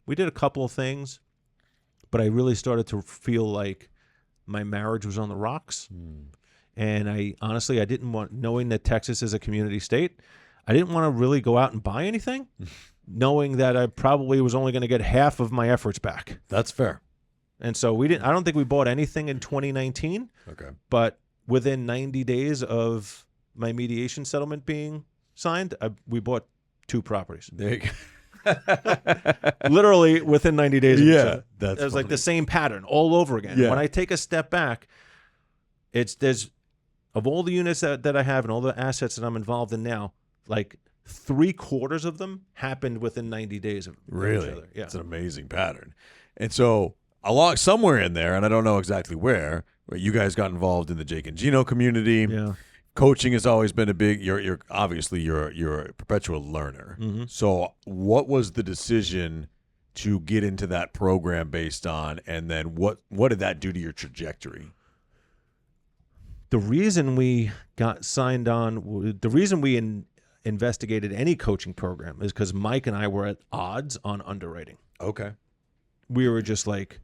we did a couple of things, but I really started to feel like my marriage was on the rocks. And I didn't want, knowing that Texas is a community state, I didn't want to really go out and buy anything, knowing that I probably was only going to get half of my efforts back. That's fair. And so I don't think we bought anything in 2019. Okay. But within 90 days of my mediation settlement being signed, we bought 2 properties. There you go. Literally within 90 days. Yeah. It was like the same pattern all over again. Yeah. When I take a step back, there's of all the units that I have and all the assets that I'm involved in now, like 3/4 of them happened within 90 days of each other. Yeah. It's an amazing pattern. And so somewhere in there, and I don't know exactly where you guys got involved in the Jake and Gino community. Yeah. Coaching has always been a big, you're obviously you're a perpetual learner. So what was the decision to get into that program based on, and then what did that do to your trajectory? The reason we got signed on, the reason we investigated any coaching program is because Mike and I were at odds on underwriting. Okay. We were just like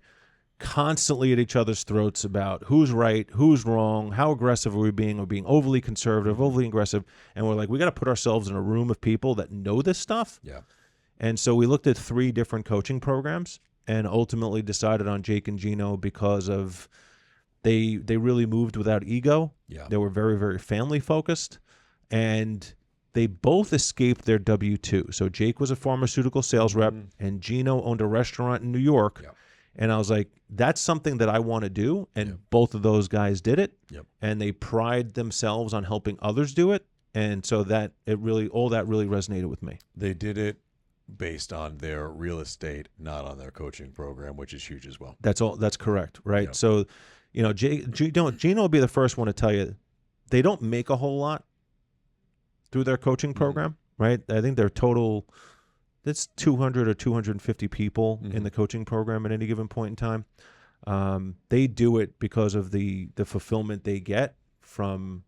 constantly at each other's throats about who's right, who's wrong, how aggressive are we being? Are we being overly conservative, overly aggressive? And we're like, we got to put ourselves in a room of people that know this stuff. Yeah. And so we looked at 3 different coaching programs and ultimately decided on Jake and Gino because of they really moved without ego. Yeah. They were very, very family focused, and they both escaped their W-2. So Jake was a pharmaceutical sales rep, and Gino owned a restaurant in New York. Yep. And I was like, that's something that I want to do. And both of those guys did it. Yep. And they pride themselves on helping others do it. And so all that really resonated with me. They did it based on their real estate, not on their coaching program, which is huge as well. That's correct, right? Yep. So, Gino will be the first one to tell you they don't make a whole lot through their coaching program, right? I think their total, it's 200 or 250 people in the coaching program at any given point in time. They do it because of the fulfillment they get from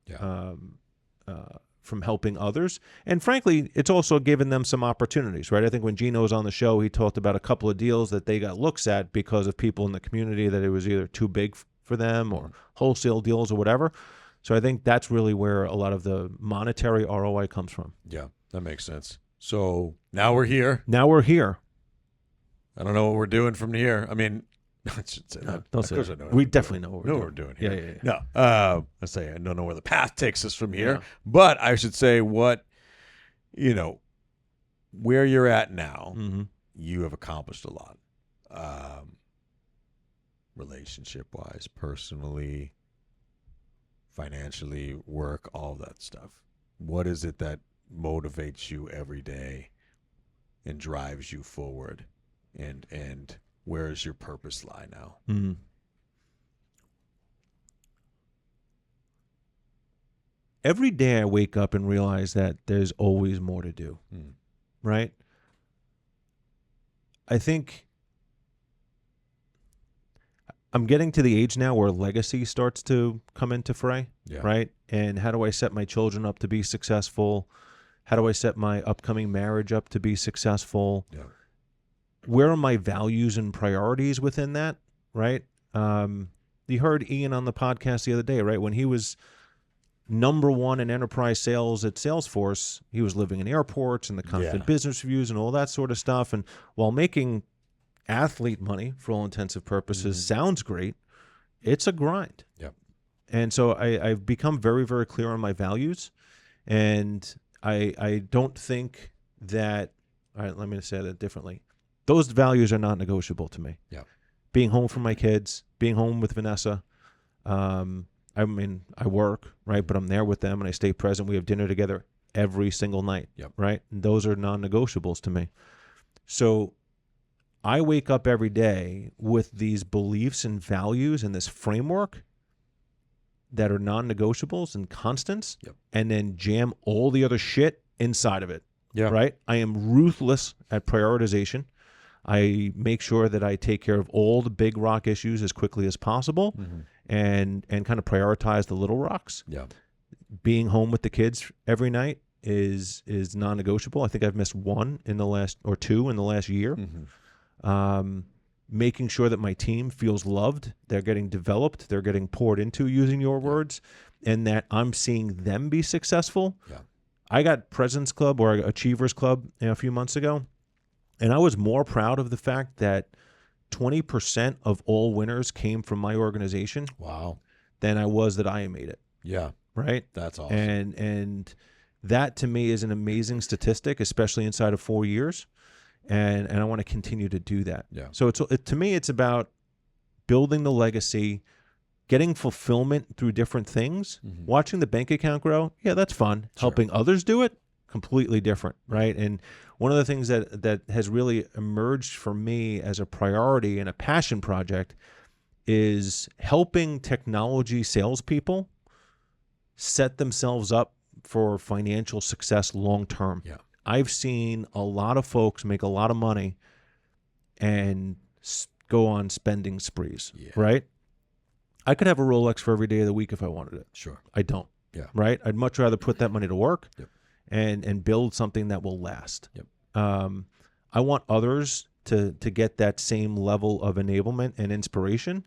helping others. And frankly, it's also given them some opportunities, right? I think when Gino was on the show, he talked about a couple of deals that they got looks at because of people in the community that it was either too big for them or wholesale deals or whatever. So I think that's really where a lot of the monetary ROI comes from. Yeah, that makes sense. So now we're here. I don't know what we're doing from here. I mean, I should say that. Don't say that. We definitely know what we're doing here. Yeah. No, I say I don't know where the path takes us from here, but I should say where you're at now, you have accomplished a lot, relationship-wise, personally, financially, work, all that stuff. What is it that motivates you every day and drives you forward, and where does your purpose lie now? Every day I wake up and realize that there's always more to do, right? I think I'm getting to the age now where legacy starts to come into fray, right? And how do I set my children up to be successful? How do I set my upcoming marriage up to be successful? Yeah. Where are my values and priorities within that, right? You heard Ian on the podcast the other day, right? When he was number 1 in enterprise sales at Salesforce, he was living in airports and the constant business reviews and all that sort of stuff. And while making athlete money, for all intensive purposes, sounds great, it's a grind. Yep. And so I've become very, very clear on my values. And I don't think that, all right, let me say that differently. Those values are not negotiable to me. Yeah. Being home for my kids, being home with Vanessa. I mean, I work, right? But I'm there with them and I stay present. We have dinner together every single night, right? And those are non-negotiables to me. So I wake up every day with these beliefs and values and this framework that are non-negotiables and constants, and then jam all the other shit inside of it, right? I am ruthless at prioritization. I make sure that I take care of all the big rock issues as quickly as possible, and kind of prioritize the little rocks. Yeah. Being home with the kids every night is non-negotiable. I think I've missed 1 in the last, or 2 in the last year. Making sure that my team feels loved, they're getting developed, they're getting poured into, using your words, and that I'm seeing them be successful. Yeah. I got President's Club or Achievers Club a few months ago, and I was more proud of the fact that 20% of all winners came from my organization. Wow. Than I was that I made it. Yeah. Right? That's awesome. And that to me is an amazing statistic, especially inside of 4 years. And I want to continue to do that. Yeah. So to me, it's about building the legacy, getting fulfillment through different things, watching the bank account grow. Yeah, that's fun. Sure. Helping others do it, completely different, right? And one of the things that has really emerged for me as a priority and a passion project is helping technology salespeople set themselves up for financial success long term. Yeah. I've seen a lot of folks make a lot of money and go on spending sprees, Yeah. right? I could have a Rolex for every day of the week if I wanted it. Sure. I don't. Yeah. Right? I'd much rather put that money to work Yep. and build something that will last. Yep. I want others to get that same level of enablement and inspiration.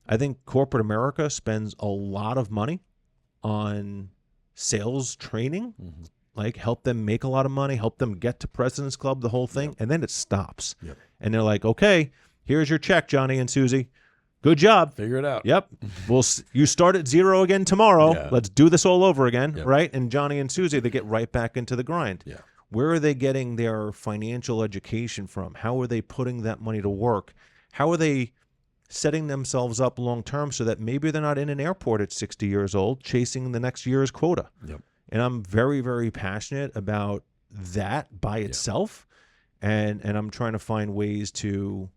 I think corporate America spends a lot of money on sales training, Mm-hmm. like help them make a lot of money, help them get to President's Club, the whole thing, and then it stops. Yep. And they're like, okay, here's your check, Johnny and Susie. Good job. Figure it out. Yep. You start at zero again tomorrow. Yeah. Let's do this all over again, Yep. right? And Johnny and Susie, they get right back into the grind. Yeah. Where are they getting their financial education from? How are they putting that money to work? How are they setting themselves up long term so that maybe they're not in an airport at 60 years old chasing the next year's quota? Yep. And I'm very, very passionate about that by itself. And I'm trying to find ways to,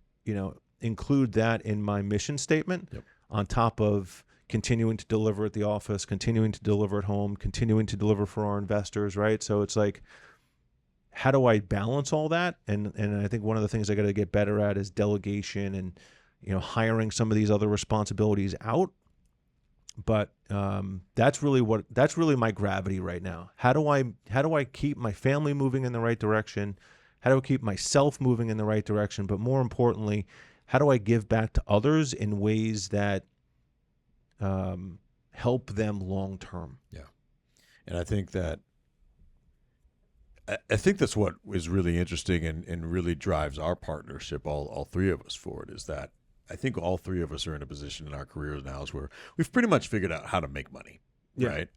include that in my mission statement on top of continuing to deliver at the office, continuing to deliver at home, continuing to deliver for our investors, right? So it's like, how do I balance all that? And I think one of the things I got to get better at is delegation and, hiring some of these other responsibilities out. But that's really my gravity right now. How do I keep my family moving in the right direction? How do I keep myself moving in the right direction? But more importantly, how do I give back to others in ways that help them long term? Yeah. And I think that's what is really interesting and really drives our partnership, all three of us forward, is that I think all three of us are in a position in our careers now where we've pretty much figured out how to make money, right?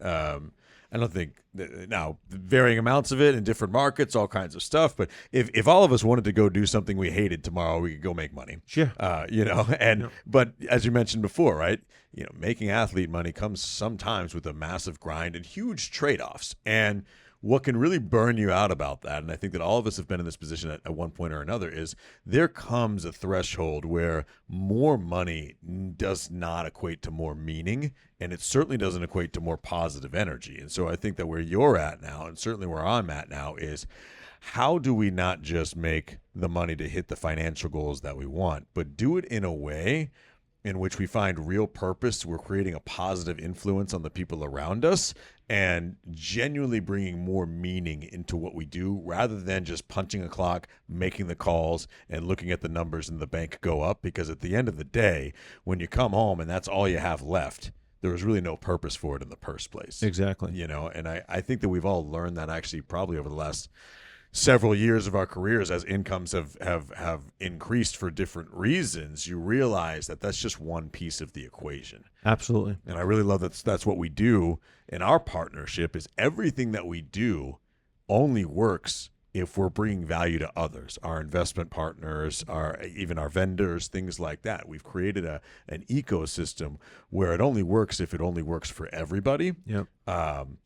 I don't think now varying amounts of it in different markets, all kinds of stuff. But if all of us wanted to go do something we hated tomorrow, we could go make money. Sure. But as you mentioned before, right? Making athlete money comes sometimes with a massive grind and huge trade-offs. And what can really burn you out about that, and I think that all of us have been in this position at one point or another, is there comes a threshold where more money does not equate to more meaning, and it certainly doesn't equate to more positive energy. And so I think that where you're at now, and certainly where I'm at now, is how do we not just make the money to hit the financial goals that we want, but do it in a way in which we find real purpose, we're creating a positive influence on the people around us, and genuinely bringing more meaning into what we do rather than just punching a clock, making the calls, and looking at the numbers in the bank go up. Because at the end of the day, when you come home and that's all you have left, there was really no purpose for it in the first place. Exactly. And I think that we've all learned that actually probably over the last several years of our careers, as incomes have increased for different reasons. You realize that that's just one piece of the equation. Absolutely. And I really love that's what we do in our partnership, is everything that we do only works if we're bringing value to others, our investment partners, even our vendors, things like that. We've created an ecosystem where it only works if it only works for everybody. Yep.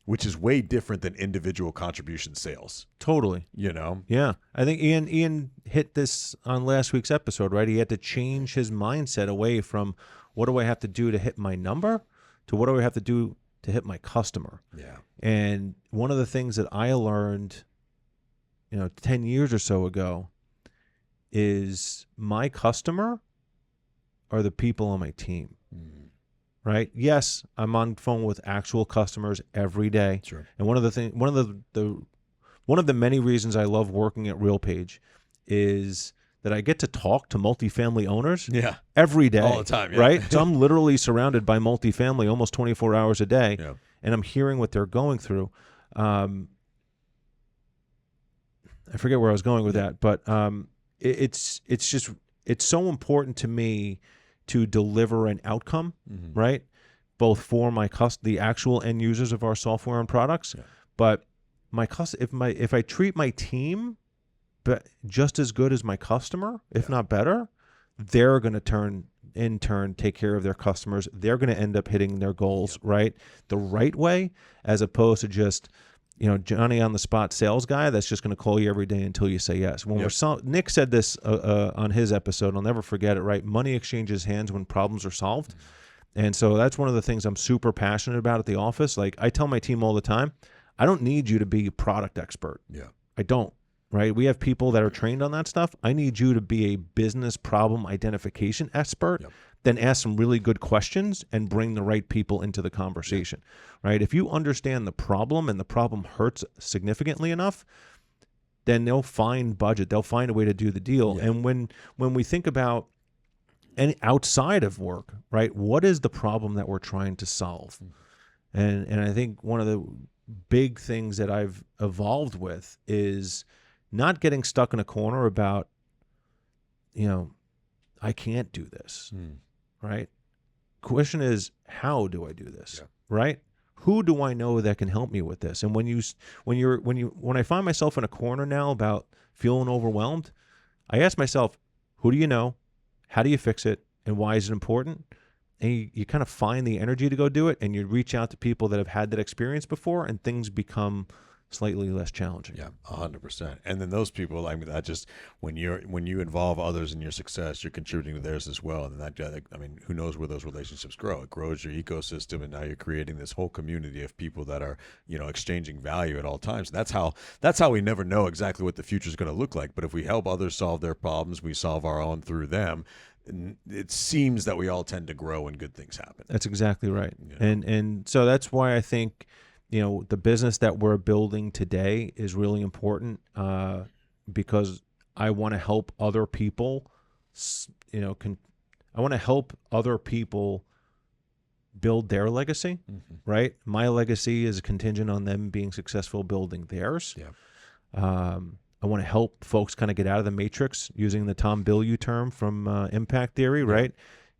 Which is way different than individual contribution sales. Totally. Yeah. I think Ian hit this on last week's episode, right? He had to change his mindset away from what do I have to do to hit my number to what do I have to do to hit my customer. Yeah. And one of the things that I learned 10 years or so ago is my customer are the people on my team, right? Yes, I'm on the phone with actual customers every day. Sure. And one of the many reasons I love working at RealPage is that I get to talk to multifamily owners every day. All the time, yeah. Right? So I'm literally surrounded by multifamily almost 24 hours a day, and I'm hearing what they're going through. I forget where I was going with that, but it's so important to me to deliver an outcome, right? Both for the actual end users of our software and products, but if I treat my team just as good as my customer, if not better, they're going to in turn take care of their customers. They're going to end up hitting their goals, right? The right way, as opposed to just Johnny on the spot sales guy that's just going to call you every day until you say yes. When Nick said this on his episode, I'll never forget it, right? Money exchanges hands when problems are solved. And so that's one of the things I'm super passionate about at the office. Like I tell my team all the time, I don't need you to be a product expert. Yeah. I don't. right? We have people that are trained on that stuff. I need you to be a business problem identification expert, then ask some really good questions and bring the right people into the conversation, right? If you understand the problem and the problem hurts significantly enough, then they'll find budget. They'll find a way to do the deal. Yeah. And when we think about any outside of work, right, what is the problem that we're trying to solve? And I think one of the big things that I've evolved with is not getting stuck in a corner about, I can't do this, right? Question is, how do I do this, right? Who do I know that can help me with this? And when I find myself in a corner now about feeling overwhelmed, I ask myself, who do you know? How do you fix it? And why is it important? And you kind of find the energy to go do it, and you reach out to people that have had that experience before, and things become slightly less challenging. Yeah, 100%. And then those people, I mean, that just when you involve others in your success, you're contributing to theirs as well. And that, I mean, who knows where those relationships grow? It grows your ecosystem, and now you're creating this whole community of people that are, exchanging value at all times. That's how we never know exactly what the future is going to look like. But if we help others solve their problems, we solve our own through them. It seems that we all tend to grow and good things happen. That's exactly right. And so that's why I think, the business that we're building today is really important, because I want to help other people, I want to help other people build their legacy, right? My legacy is contingent on them being successful building theirs. I want to help folks kind of get out of the matrix, using the Tom Bilyeu term from Impact Theory, right?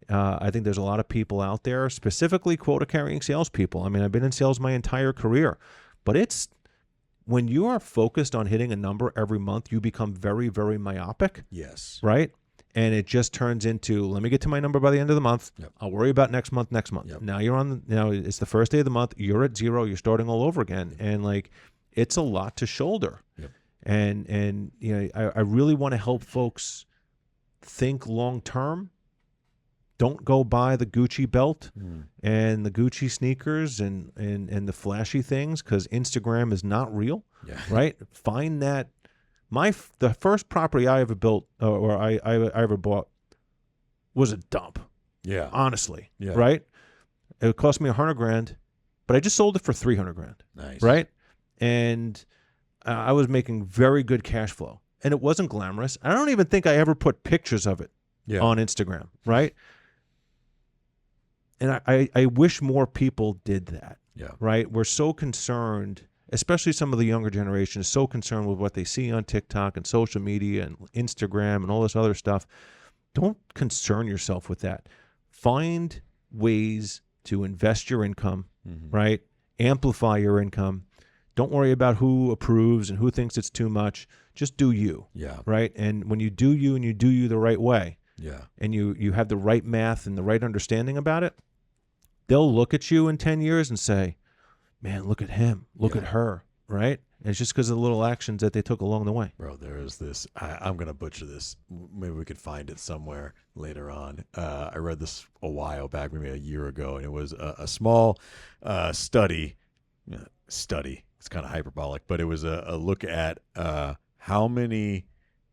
I think there's a lot of people out there, specifically quota-carrying salespeople. I mean, I've been in sales my entire career, but it's when you are focused on hitting a number every month, you become very, very myopic. Yes. Right? And it just turns into, let me get to my number by the end of the month. I'll worry about next month. Now it's the first day of the month. You're at zero. You're starting all over again. And it's a lot to shoulder. And I really want to help folks think long term. Don't go buy the Gucci belt and the Gucci sneakers and the flashy things, because Instagram is not real, right? Find that. The first property I ever built or I ever bought was a dump. Yeah. Honestly, right? It cost me $100,000, but I just sold it for $300,000. Nice. Right? And I was making very good cash flow, and it wasn't glamorous. I don't even think I ever put pictures of it on Instagram, right? And I wish more people did that, right? We're so concerned, especially some of the younger generation, is so concerned with what they see on TikTok and social media and Instagram and all this other stuff. Don't concern yourself with that. Find ways to invest your income, right? Amplify your income. Don't worry about who approves and who thinks it's too much. Just do you, right? And when you do you and you do you the right way, and you have the right math and the right understanding about it, they'll look at you in 10 years and say, man, look at him, look at her, right? And it's just because of the little actions that they took along the way. Bro, there is this, I'm going to butcher this. Maybe we could find it somewhere later on. I read this a while back, maybe a year ago, and it was a small study. It's kind of hyperbolic, but it was a look at how many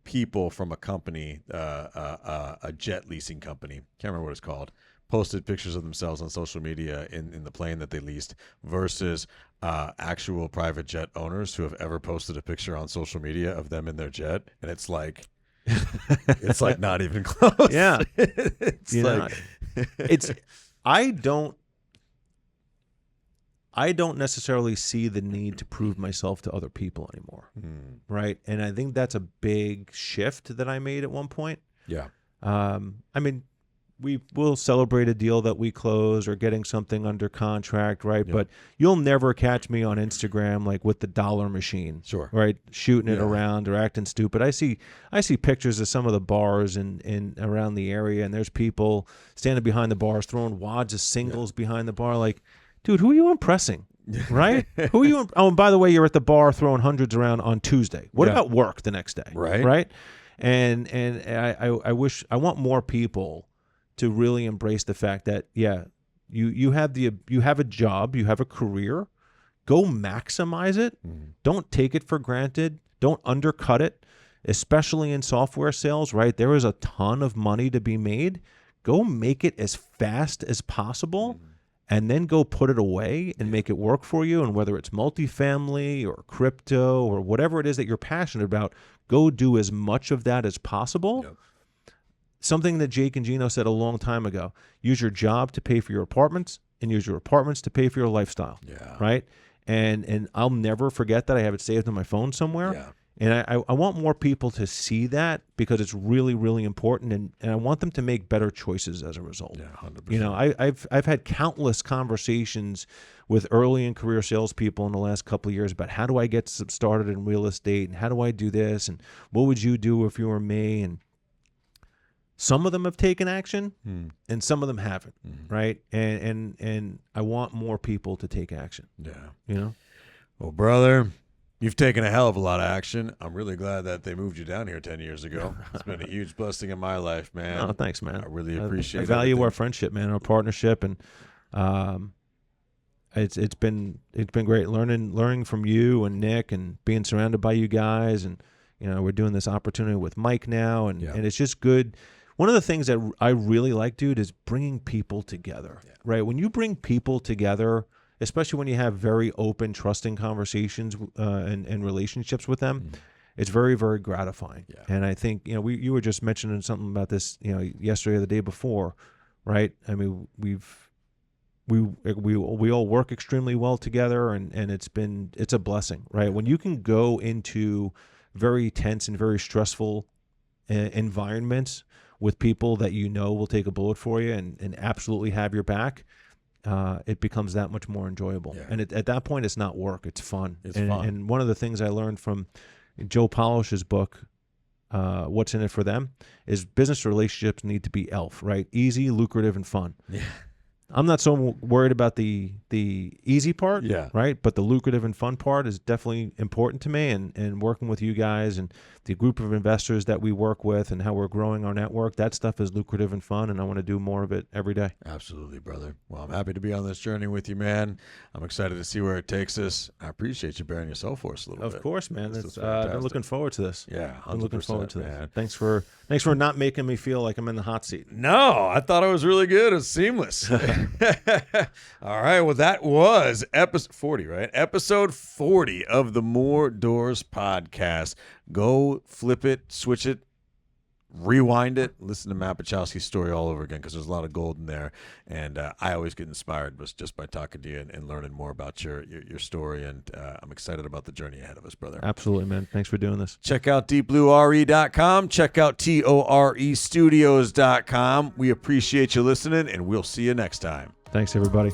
people from a company, a jet leasing company, can't remember what it's called, posted pictures of themselves on social media in the plane that they leased versus actual private jet owners who have ever posted a picture on social media of them in their jet. And it's like not even close. Yeah. It's I don't necessarily see the need to prove myself to other people anymore. Right. And I think that's a big shift that I made at one point. Yeah. I mean, we will celebrate a deal that we close or getting something under contract, right? But you'll never catch me on Instagram with the dollar machine, right? Shooting it around or acting stupid. I see pictures of some of the bars in around the area, and there's people standing behind the bars throwing wads of singles behind the bar. Dude, who are you impressing? Right? Who are you? Oh, and by the way, you're at the bar throwing hundreds around on Tuesday. What about work the next day? Right? And I want more people to really embrace the fact that you have a job, you have a career, go maximize it. Don't take it for granted. Don't undercut it, especially in software sales, right? There is a ton of money to be made. Go make it as fast as possible and then go put it away and make it work for you. And whether it's multifamily or crypto or whatever it is that you're passionate about, go do as much of that as possible. Yep. Something that Jake and Gino said a long time ago: use your job to pay for your apartments and use your apartments to pay for your lifestyle. Yeah. Right. And I'll never forget that. I have it saved on my phone somewhere. Yeah. And I want more people to see that, because it's really, really important, and I want them to make better choices as a result. Yeah, 100%. You know, I've had countless conversations with early in career salespeople in the last couple of years about how do I get started in real estate, and how do I do this, and what would you do if you were me? And some of them have taken action, and some of them haven't, right? And I want more people to take action. Yeah. You know? Well, brother, you've taken a hell of a lot of action. I'm really glad that they moved you down here 10 years ago. It's been a huge blessing in my life, man. Oh, thanks, man. I really appreciate it. I value our friendship, man, our partnership, and it's been great learning from you and Nick, and being surrounded by you guys, and you know, we're doing this opportunity with Mike now, and it's just good. One of the things that I really like, dude, is bringing people together, right? When you bring people together, especially when you have very open, trusting conversations and relationships with them, it's very, very gratifying. Yeah. And I think, you know, you were just mentioning something about this, you know, yesterday or the day before, right? I mean, we all work extremely well together, and it's a blessing, right? When you can go into very tense and very stressful environments with people that you know will take a bullet for you and absolutely have your back, it becomes that much more enjoyable. Yeah. And at that point, it's not work; it's fun. It's fun. And one of the things I learned from Joe Polish's book, "What's in It for Them," is business relationships need to be ELF, right? Easy, lucrative, and fun. Yeah. I'm not so worried about the easy part, right? But the lucrative and fun part is definitely important to me. And working with you guys and the group of investors that we work with and how we're growing our network, that stuff is lucrative and fun, and I want to do more of it every day. Absolutely, brother. Well, I'm happy to be on this journey with you, man. I'm excited to see where it takes us. I appreciate you bearing your soul for us a little bit. Of course, man. I'm looking forward to this. Yeah, 100%, I'm looking forward to man. this. Thanks for not making me feel like I'm in the hot seat. No, I thought it was really good. It's seamless. All right. Well, that was episode 40, right? Episode 40 of the More Doors podcast. Go flip it, switch it, rewind it, listen to Matt Buchalski's story all over again, because there's a lot of gold in there. And I always get inspired just by talking to you and learning more about your story. And I'm excited about the journey ahead of us, brother. Absolutely, man. Thanks for doing this. Check out deepbluere.com. Check out TOREstudios.com. We appreciate you listening, and we'll see you next time. Thanks, everybody.